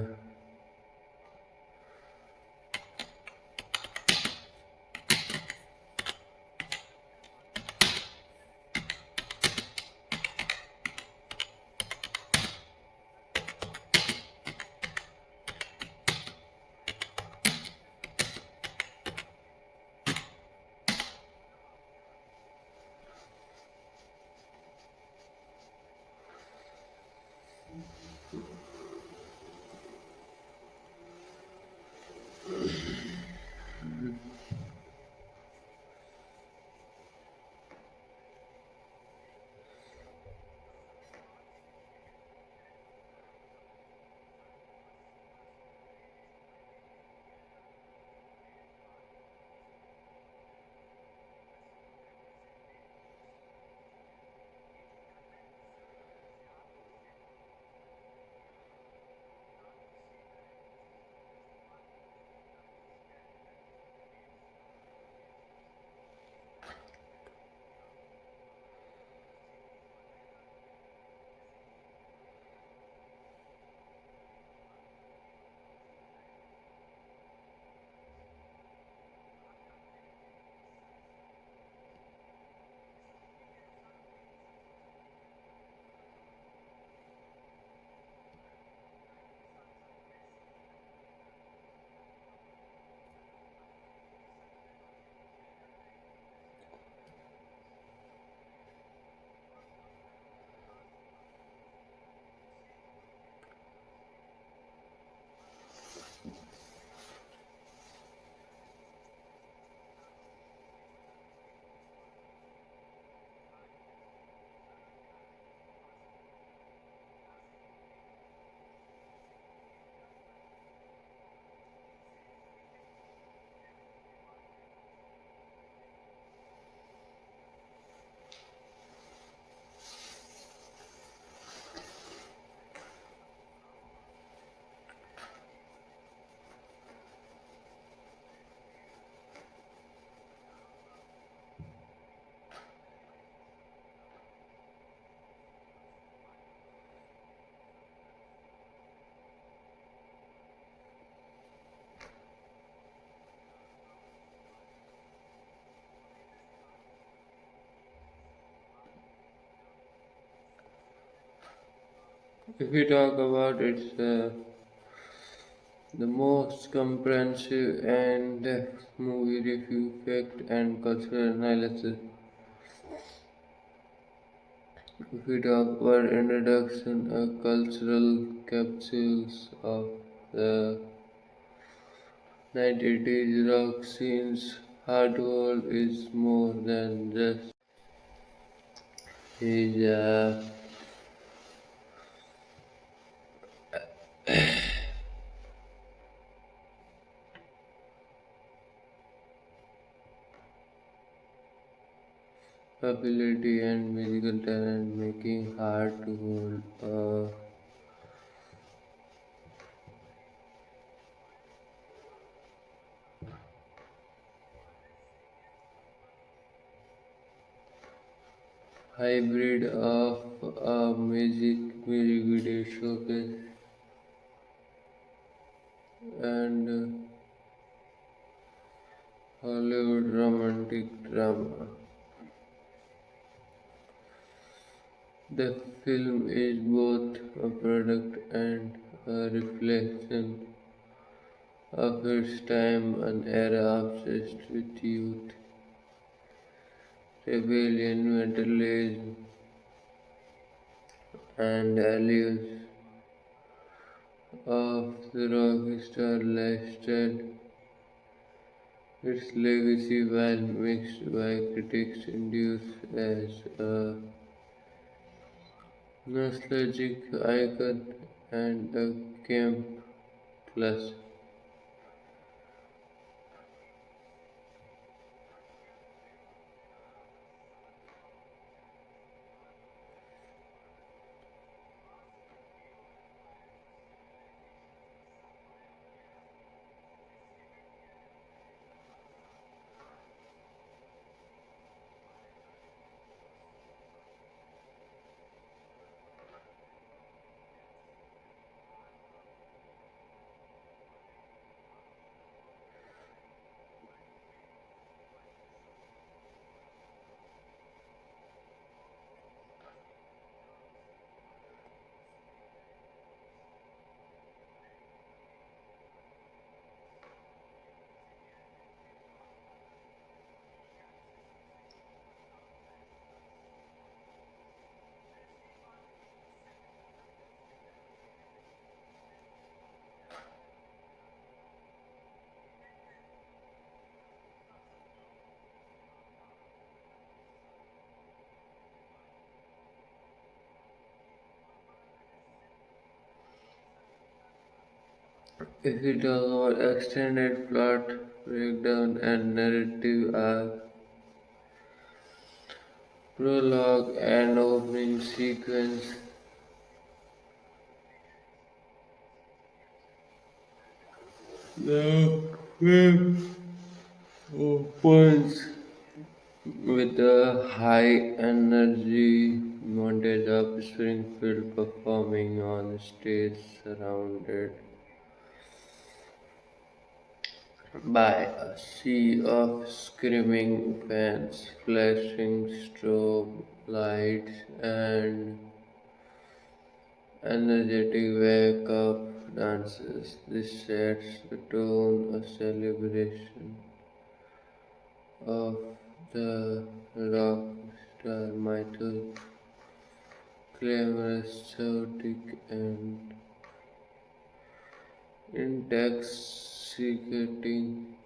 if we talk about its the most comprehensive and movie review, fact, and cultural analysis. If we talk about introduction, cultural capsules of the 1980s rock scenes, Hardwell is more than just his ability and musical talent, making hard to hold a hybrid of a music video showcase and Hollywood romantic drama. The film is both a product and a reflection of its time, an era obsessed with youth, rebellion, vandalism, and allures of the rock star lifestyle. Its legacy, while mixed by critics, endures as a nostalgic icon and a camp classic. If we talk about extended plot breakdown and narrative arc, prologue and opening sequence, the film opens with a high energy montage of Springfield performing on stage surrounded by a sea of screaming fans, flashing strobe lights, and energetic wake up dances. This sets the tone, a celebration of the rock star Michael, glamorous, chaotic, and intoxicating.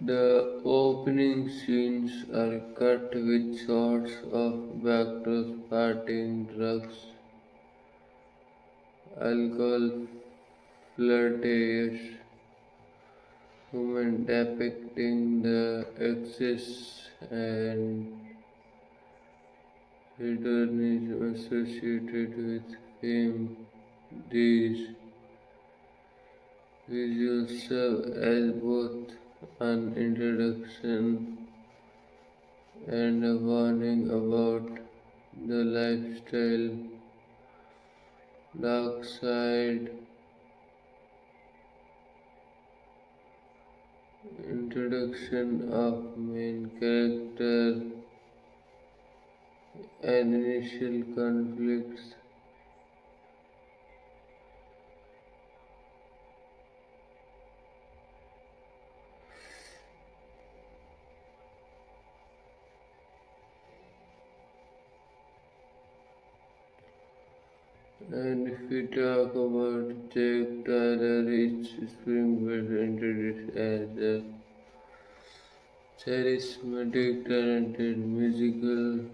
The opening scenes are cut with shots of backdoors, partying, drugs, alcohol, flirtatious women depicting the excess and hedonism associated with fame. These visuals serve as both an introduction and a warning about the lifestyle dark side. Introduction of main character and initial conflicts. And if we talk about Jack Tyler, it's Springfield introduced as a charismatic, talented musician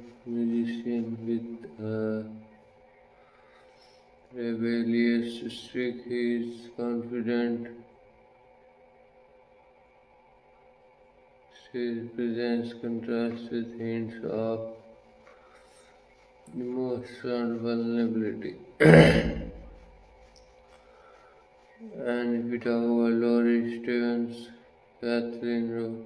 with a rebellious streak. He is confident, His presence contrasts with hints of emotional vulnerability. And if we talk about Laurie Stevens, Catherine Rowe,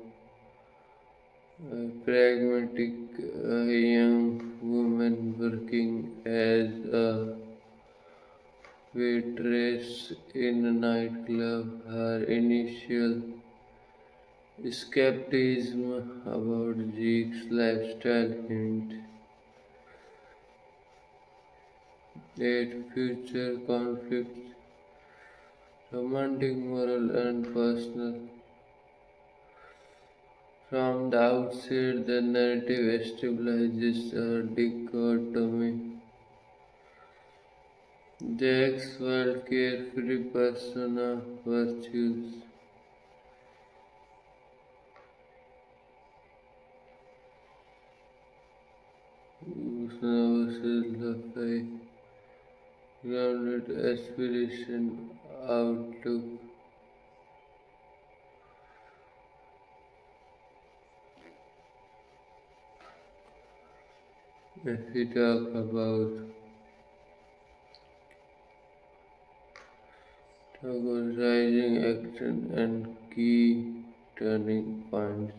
a pragmatic young woman working as a waitress in a nightclub, her initial skepticism about Zeke's lifestyle hint at future conflicts, romantic, moral, and personal. From the outset, the narrative establishes a dichotomy. Jack's wild, carefree persona, virtues, versus the grounded aspiration, outlook. If we talk about rising action and key turning points.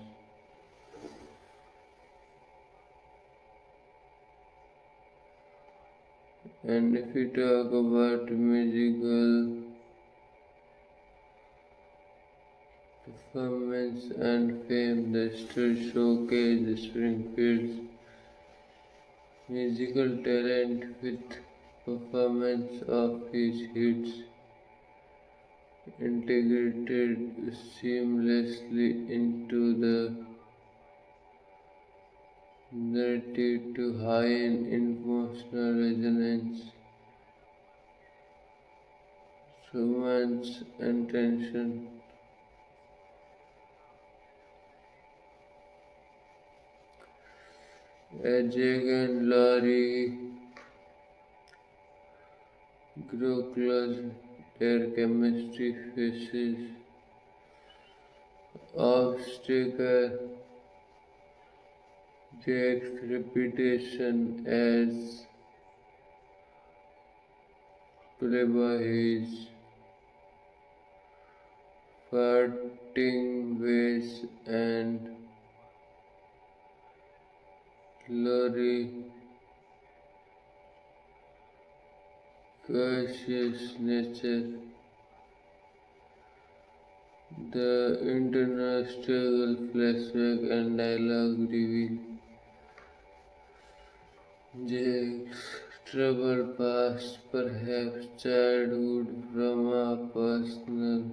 And if we talk about musical performance and fame, the story showcased Springfield's musical talent with performance of his hits integrated seamlessly into the narrative to heighten emotional resonance, romance, and tension. Ajay and Laurie grow close, their chemistry faces obstacle. Jack's reputation as playboy his parting ways and Laurie cautious nature. The internal struggle flashback and dialogue reveal Jake's troubled past, perhaps childhood trauma, personal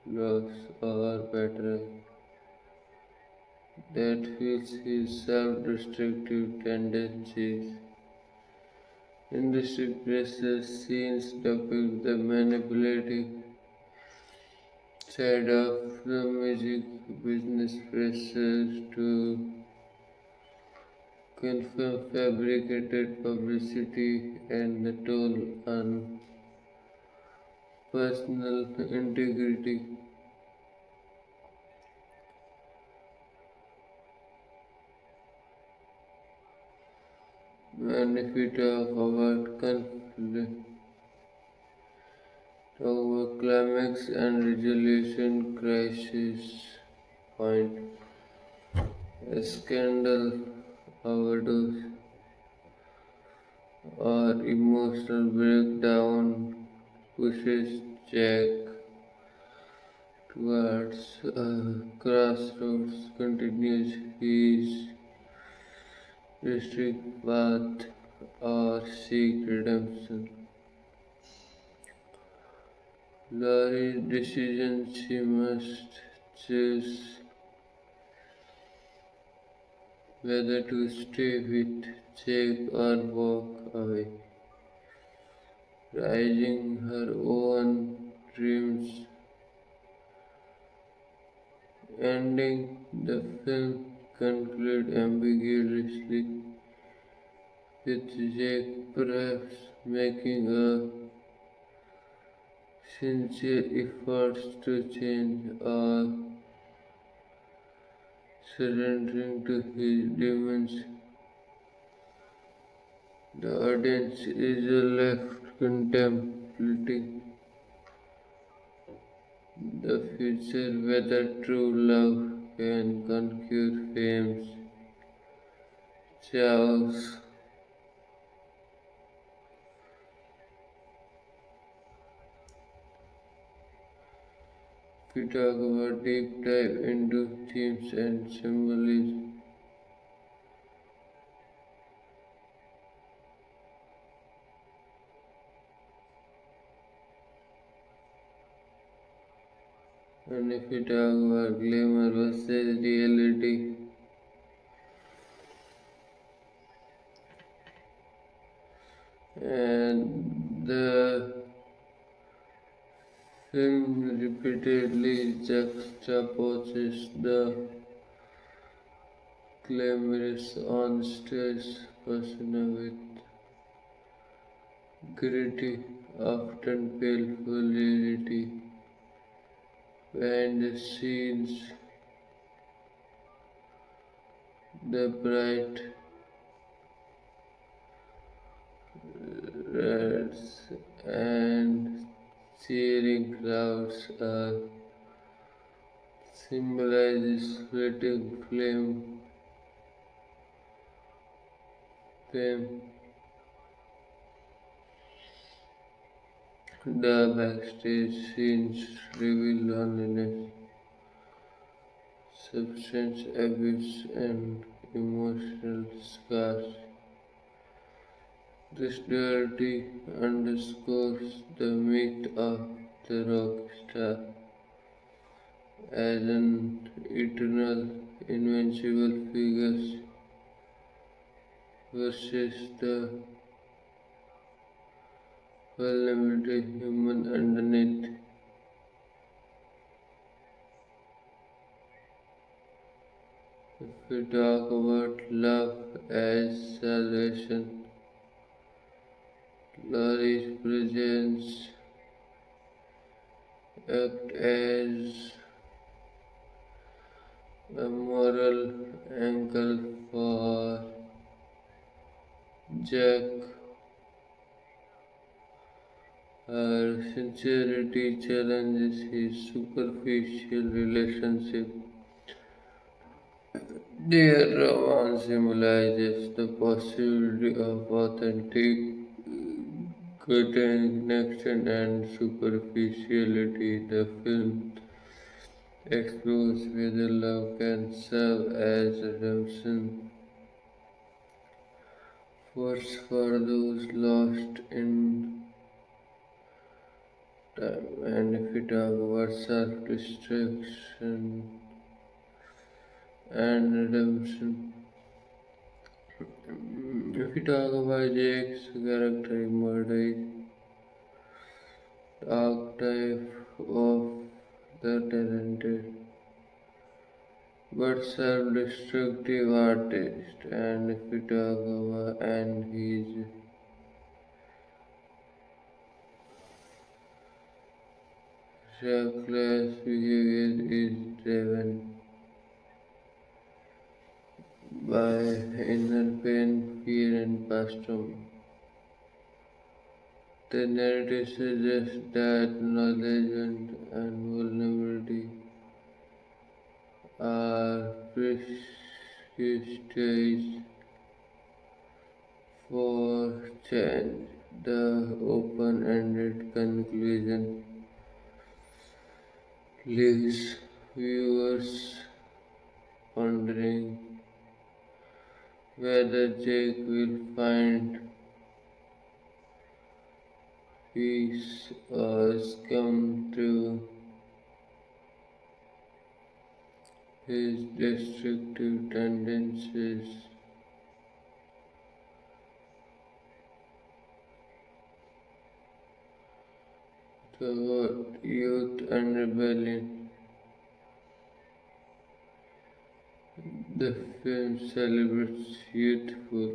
loss, or betrayal, that fuels his self-destructive tendencies. Industry pressure scenes depict the manipulative side of the music business pressures to confirm fabricated publicity and the toll on personal integrity. And if we talk about climax and resolution crisis point, a scandal, overdose, or emotional breakdown pushes Jack towards a crossroads, continues his restrict path, or seek redemption. Laurie's decision she must choose whether to stay with Jake or walk away, raising her own dreams. Ending the film conclude ambiguously, with Jake perhaps making a sincere effort to change or surrendering to his demons. The audience is left contemplating the future, whether true love can conquer fame's chaos. We talk about deep dive into themes and symbolism. And if we talk about glamour versus reality, and the film repeatedly juxtaposes the glamorous on-stage persona with gritty, often painful reality behind the scenes. The bright reds and cheering crowds are symbolizes fleeting fame. The backstage scenes reveal loneliness, substance abuse, and emotional scars. This duality underscores the myth of the rock star as an eternal, invincible figure versus the vulnerability human underneath. If we talk about love as salvation, Laurie's presence act as a moral anchor for Jack. Her sincerity challenges his superficial relationship. Their romance symbolizes the possibility of authentic connection and superficiality. The film explores whether love can serve as redemption force for those lost in time. And if we talk about self-destruction and redemption, if we talk about Jake's character emerges the archetype of the talented but self-destructive artist, and if we talk about and his reckless behavior is driven by inner pain, fear, and past trauma. The narrative suggests that knowledge and vulnerability are prescripted for change. The open-ended conclusion leaves viewers wondering whether Jake will find peace or succumb to his destructive tendencies. Toward youth and rebellion. The film celebrates youthful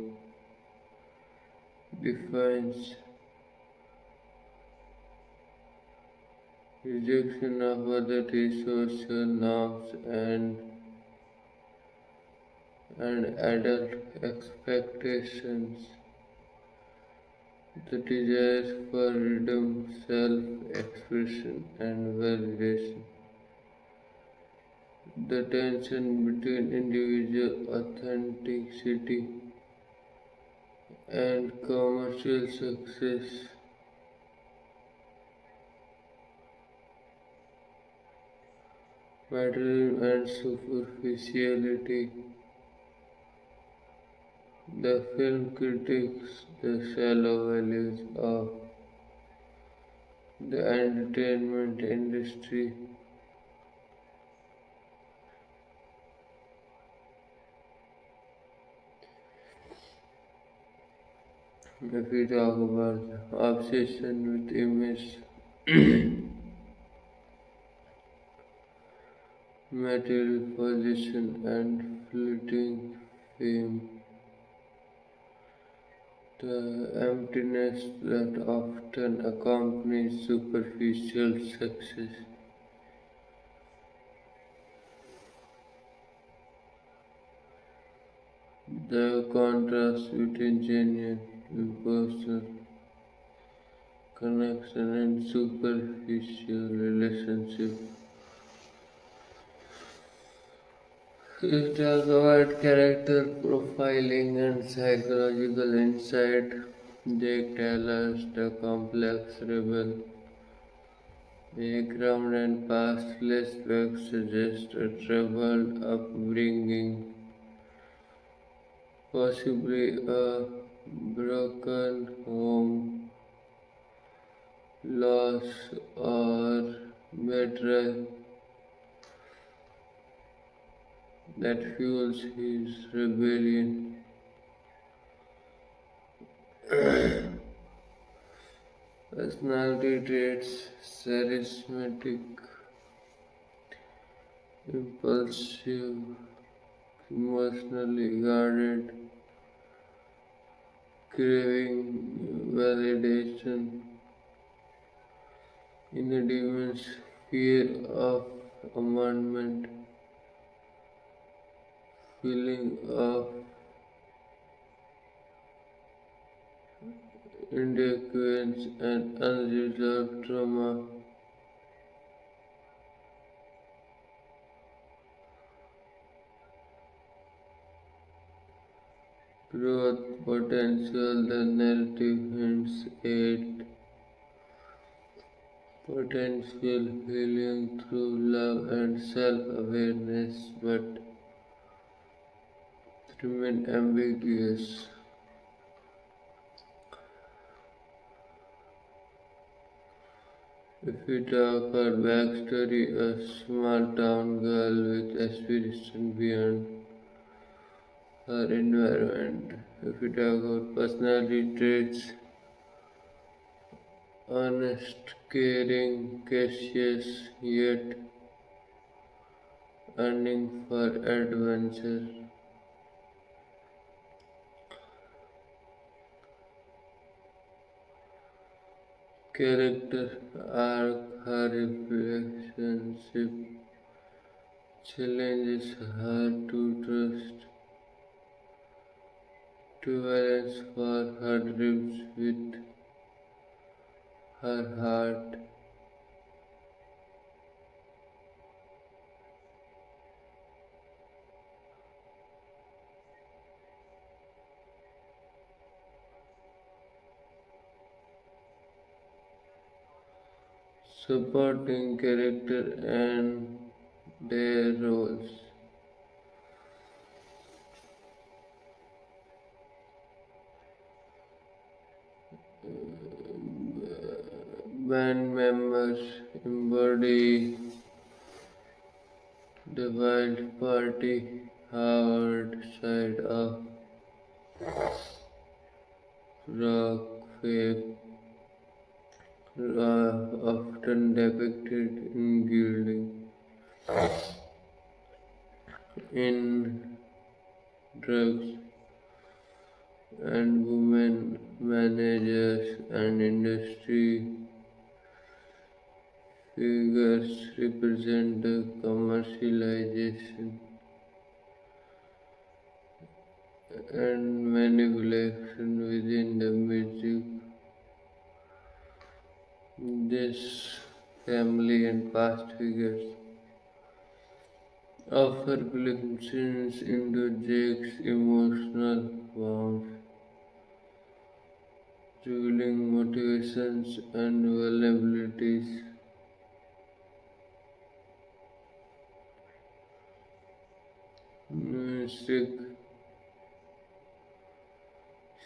defiance, rejection of other social norms, and and adult expectations, the desire for freedom, self-expression, and validation, the tension between individual authenticity and commercial success, materialism and superficiality. The film critiques the shallow values of the entertainment industry. If we talk about the obsession with image, material position, and fleeting fame, the emptiness that often accompanies superficial success, the contrast between genuine, impersonal connection and superficial relationship. We talk about character profiling and psychological insight. They tell us the complex rebel background and past flashbacks suggest a troubled upbringing, possibly a broken home, loss, or betrayal that fuels his rebellion. Personality traits: charismatic, impulsive, emotionally guarded, craving validation, inner demons, fear of abandonment, feeling of inadequacy, and unresolved trauma. Growth potential: the narrative hints at potential healing through love and self-awareness, but remain ambiguous. If we talk our backstory, a small town girl with aspiration beyond her environment. If we talk about personality traits, honest, caring, cautious, yet yearning for adventure. Character arc: her relationship challenges her to trust, to balance for her dreams with her heart. Supporting character and their roles. Band members embody the wild party hard side of rock faith, often depicted in gilding, in drugs, and women managers and industry figures represent the commercialization and manipulation within the music. This family and past figures offer glimpses into Jake's emotional wounds, revealing motivations and vulnerabilities. Music,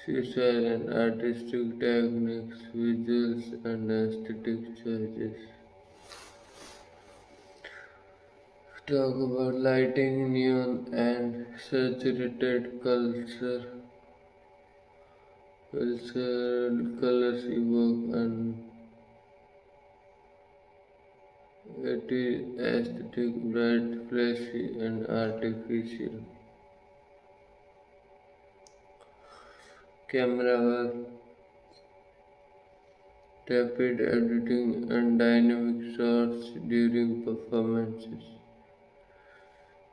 social and artistic techniques, visuals and aesthetic choices. Talk about lighting, neon and saturated cultural colors evoke an aesthetic, bright, flashy and artificial. Camera work, rapid editing and dynamic shots during performances.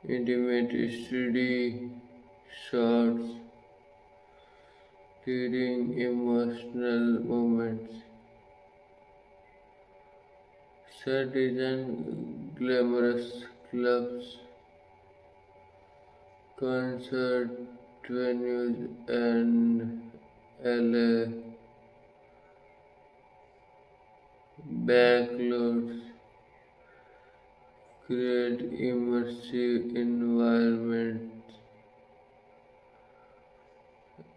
Intimate steady shots during emotional moments. Set design glamorous clubs, concert venues, and LA backlots create immersive environments.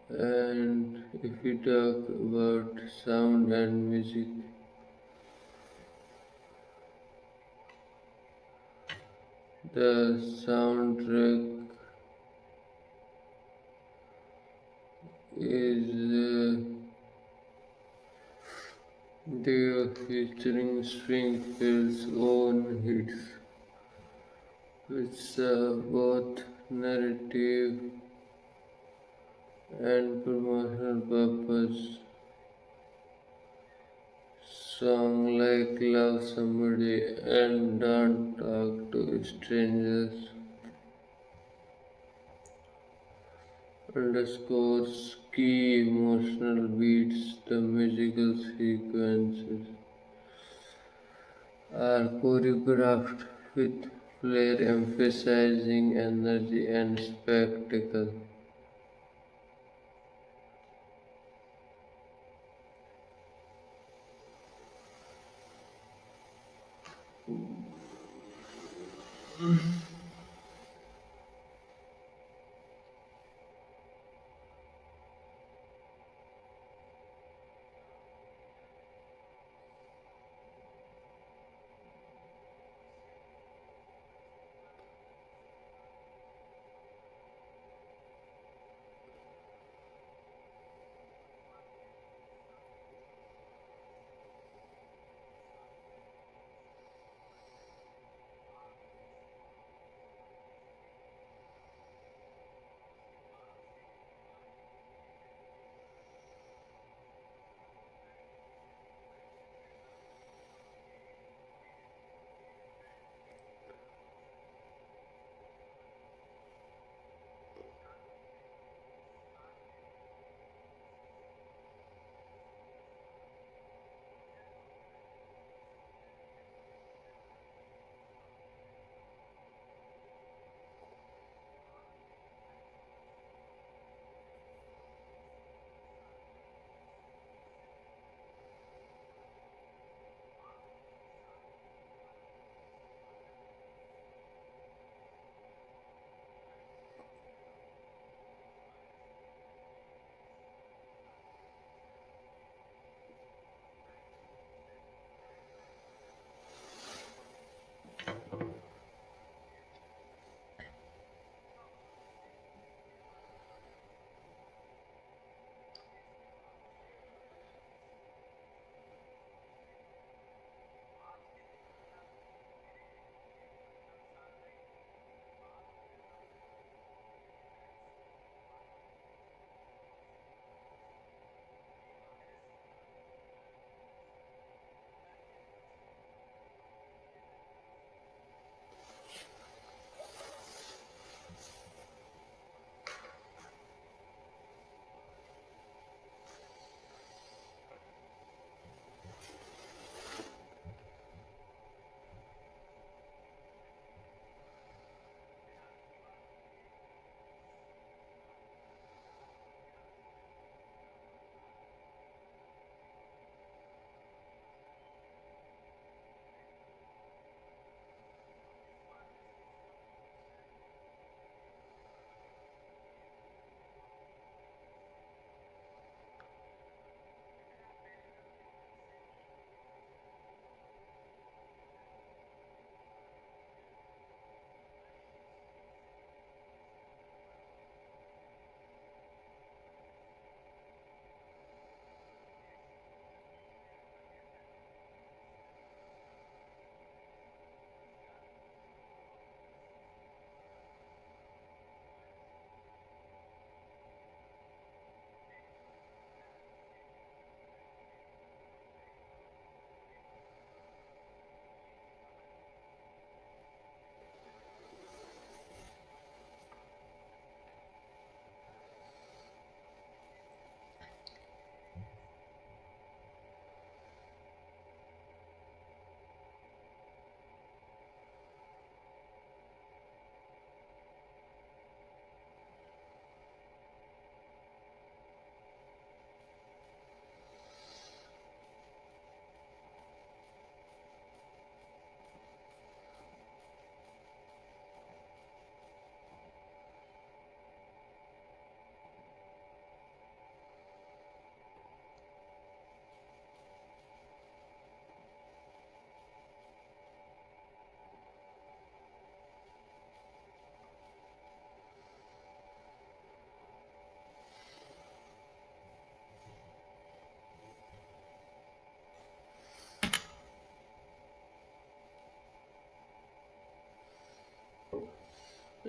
And if we talk about sound and music, the soundtrack is featuring Springfield's own hits, which serve both narrative and promotional purpose. Songs like Love Somebody and Don't Talk to Strangers underscores key emotional beats. The musical sequences are choreographed with flair, emphasizing energy and spectacle.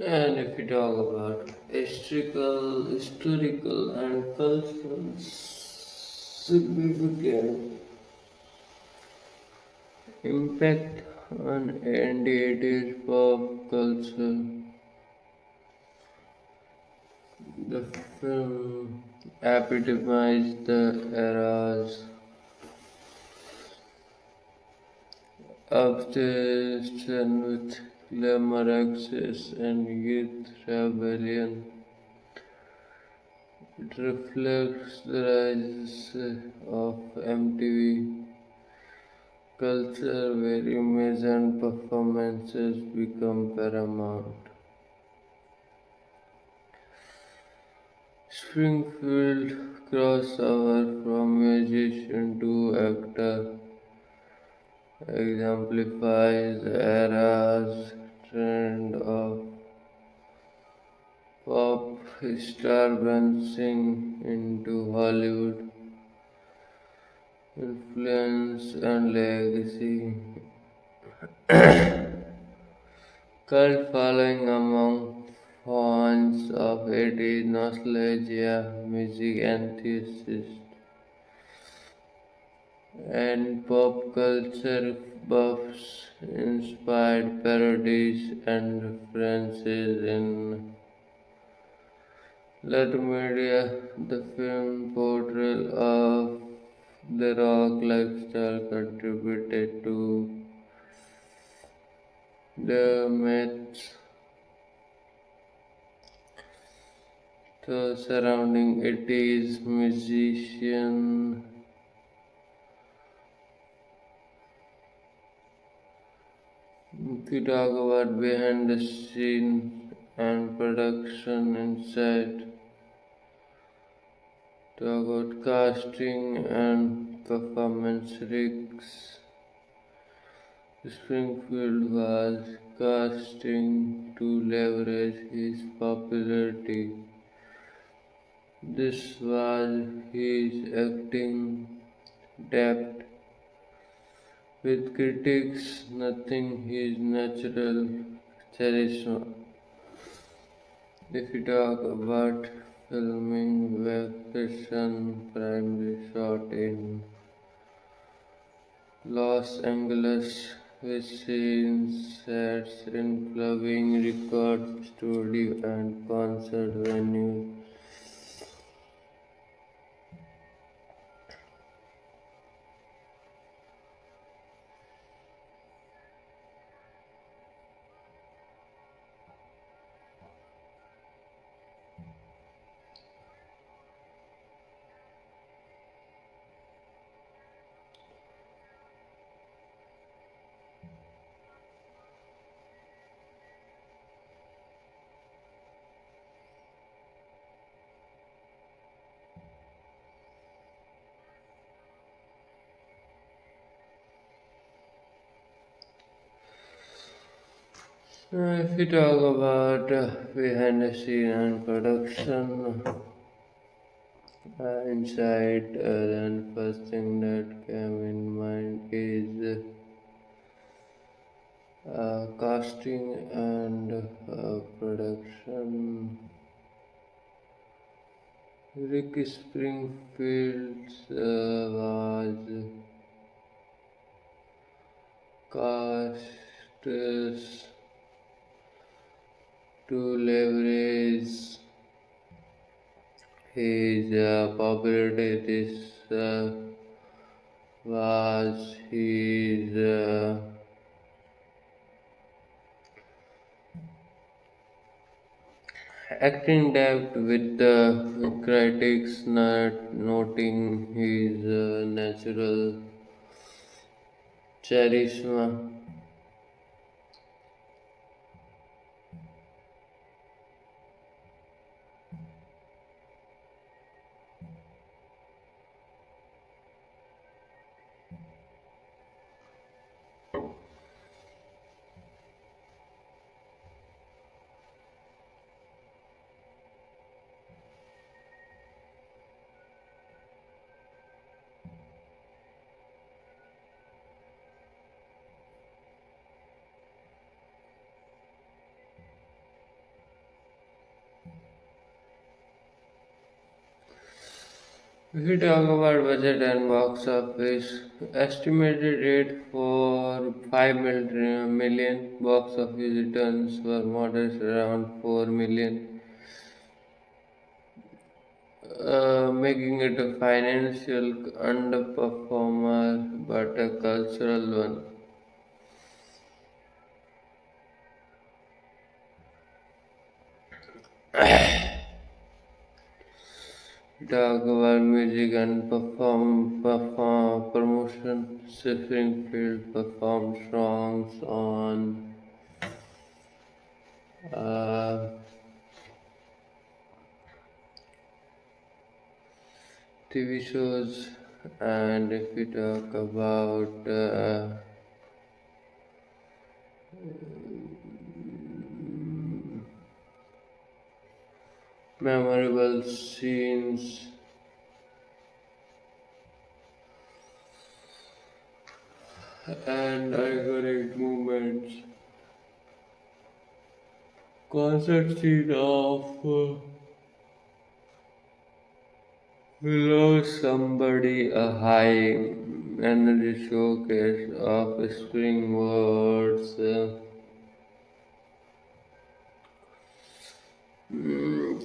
And if we talk about historical and cultural significant impact on India's pop culture, the film epitomized the era's obsession with glamour, access, and youth rebellion. It reflects the rise of MTV culture where image and performances become paramount. Springfield crossover from musician to actor exemplifies the era's trend of pop star branching into Hollywood influence and legacy. Cult following among fans of 80s nostalgia, music enthusiasts, and pop culture buffs inspired parodies and references in later media. The film portrayal of the rock lifestyle contributed to the myths surrounding 80s musician. If you talk about behind the scenes and production insight, talk about casting and performance risks. Springfield was casting to leverage his popularity. This was his acting depth with critics, nothing his natural charisma. If you talk about filming, vacation primarily shot in Los Angeles with scenes sets in clubbing, record studio, and concert venues. If we talk about behind the scene and production inside, then first thing that came in mind is casting and production. Rick Springfield was cast to leverage his popularity. This was his acting depth with the critics not noting his natural charisma. If we talk about budget and box office, estimated rate for 5 million box office returns were modest around 4 million, making it a financial underperformer but a cultural one. Talk about music and promotion. Springfield performed songs on uh, TV shows, and if we talk about memorable scenes and iconic moments, concert scene of Below Somebody, a high energy showcase of spring words,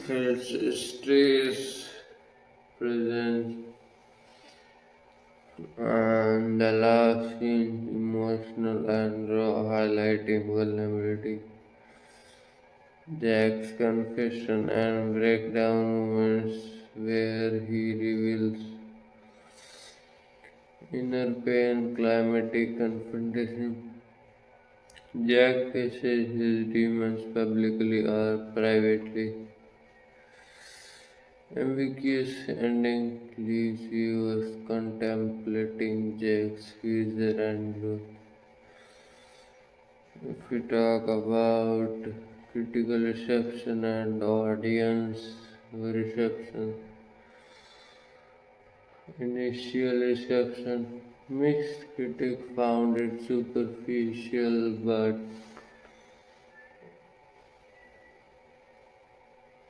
felt stress, presence, and the last scene emotional and raw, highlighting vulnerability. Jack's confession and breakdown moments where he reveals inner pain, climatic confrontation. Jack faces his demons publicly or privately. Ambiguous ending leaves viewers contemplating Jack's future and growth. If we talk about critical reception and audience reception, initial reception, mixed critics found it superficial but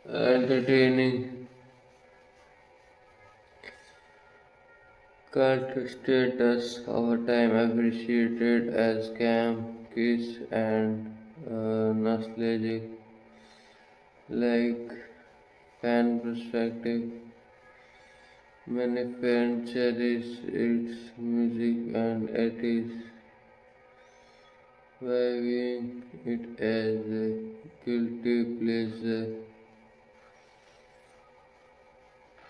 entertaining. Cult status over time appreciated as camp, kiss, and nostalgic, like fan perspective. Many fans cherish its music and artists, viewing it as a guilty pleasure.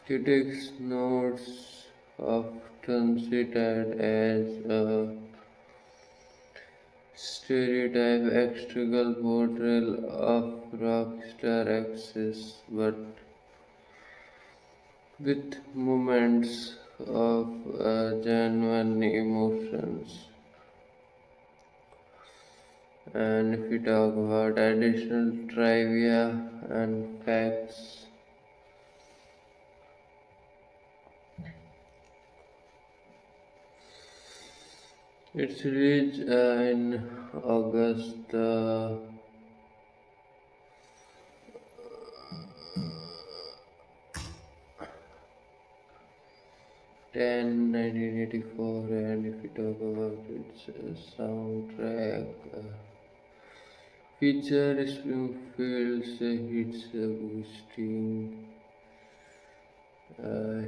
Critics notes often cited as a stereotype extrical portrayal of rock star access, but with moments of genuine emotions. And if we talk about additional trivia and facts, it's released in August 10, 1984, and if we talk about its soundtrack, feature Springfield's hits boosting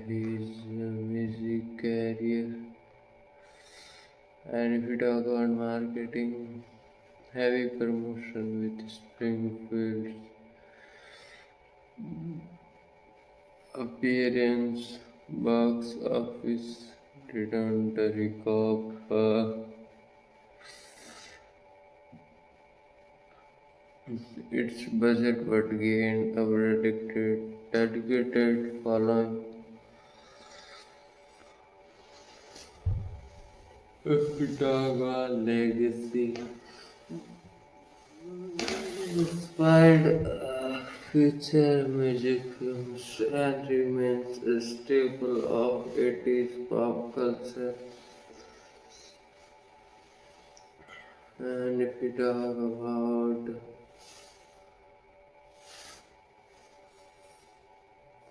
his music career. And if we talk about marketing, heavy promotion with Springfield's appearance, box office didn't recoup its budget but gained a dedicated following. If we talk about legacy, inspired future music films and remains a staple of 80s pop culture. And if we talk about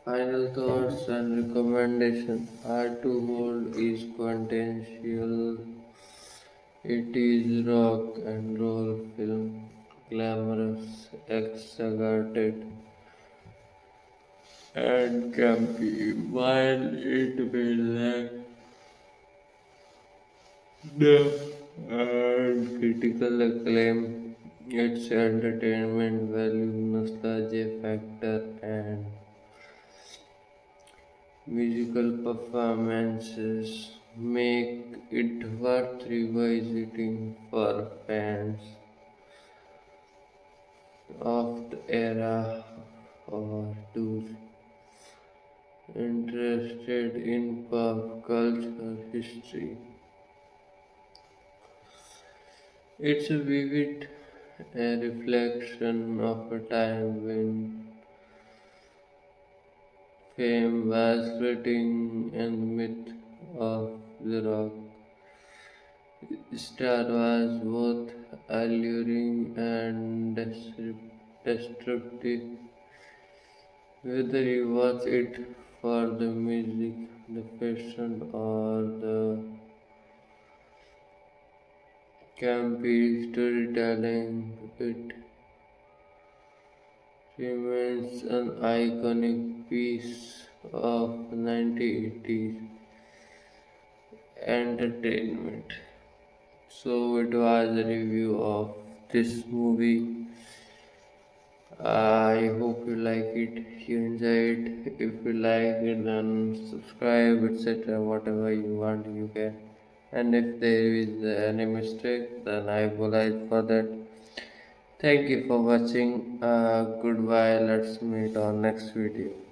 Final thoughts and recommendation. Hard to hold is quintessential. It is rock and roll film, glamorous, exaggerated, and campy. While it may lack depth and critical acclaim, its entertainment value, nostalgia factor, and musical performances make it worth revisiting for fans of the era or those interested in pop culture history. It's a vivid reflection of a time when fame was fleeting and the myth of the rock star was both alluring and destructive. Whether you watch it for the music, the fashion, or the campy storytelling, it remains an iconic piece of 1980s entertainment. So it was a review of this movie. I hope you like it, you enjoy it. If you like it, then subscribe, etc. Whatever you want, you can. And if there is any mistake, then I apologize for that. Thank you for watching. Goodbye. Let's meet on next video.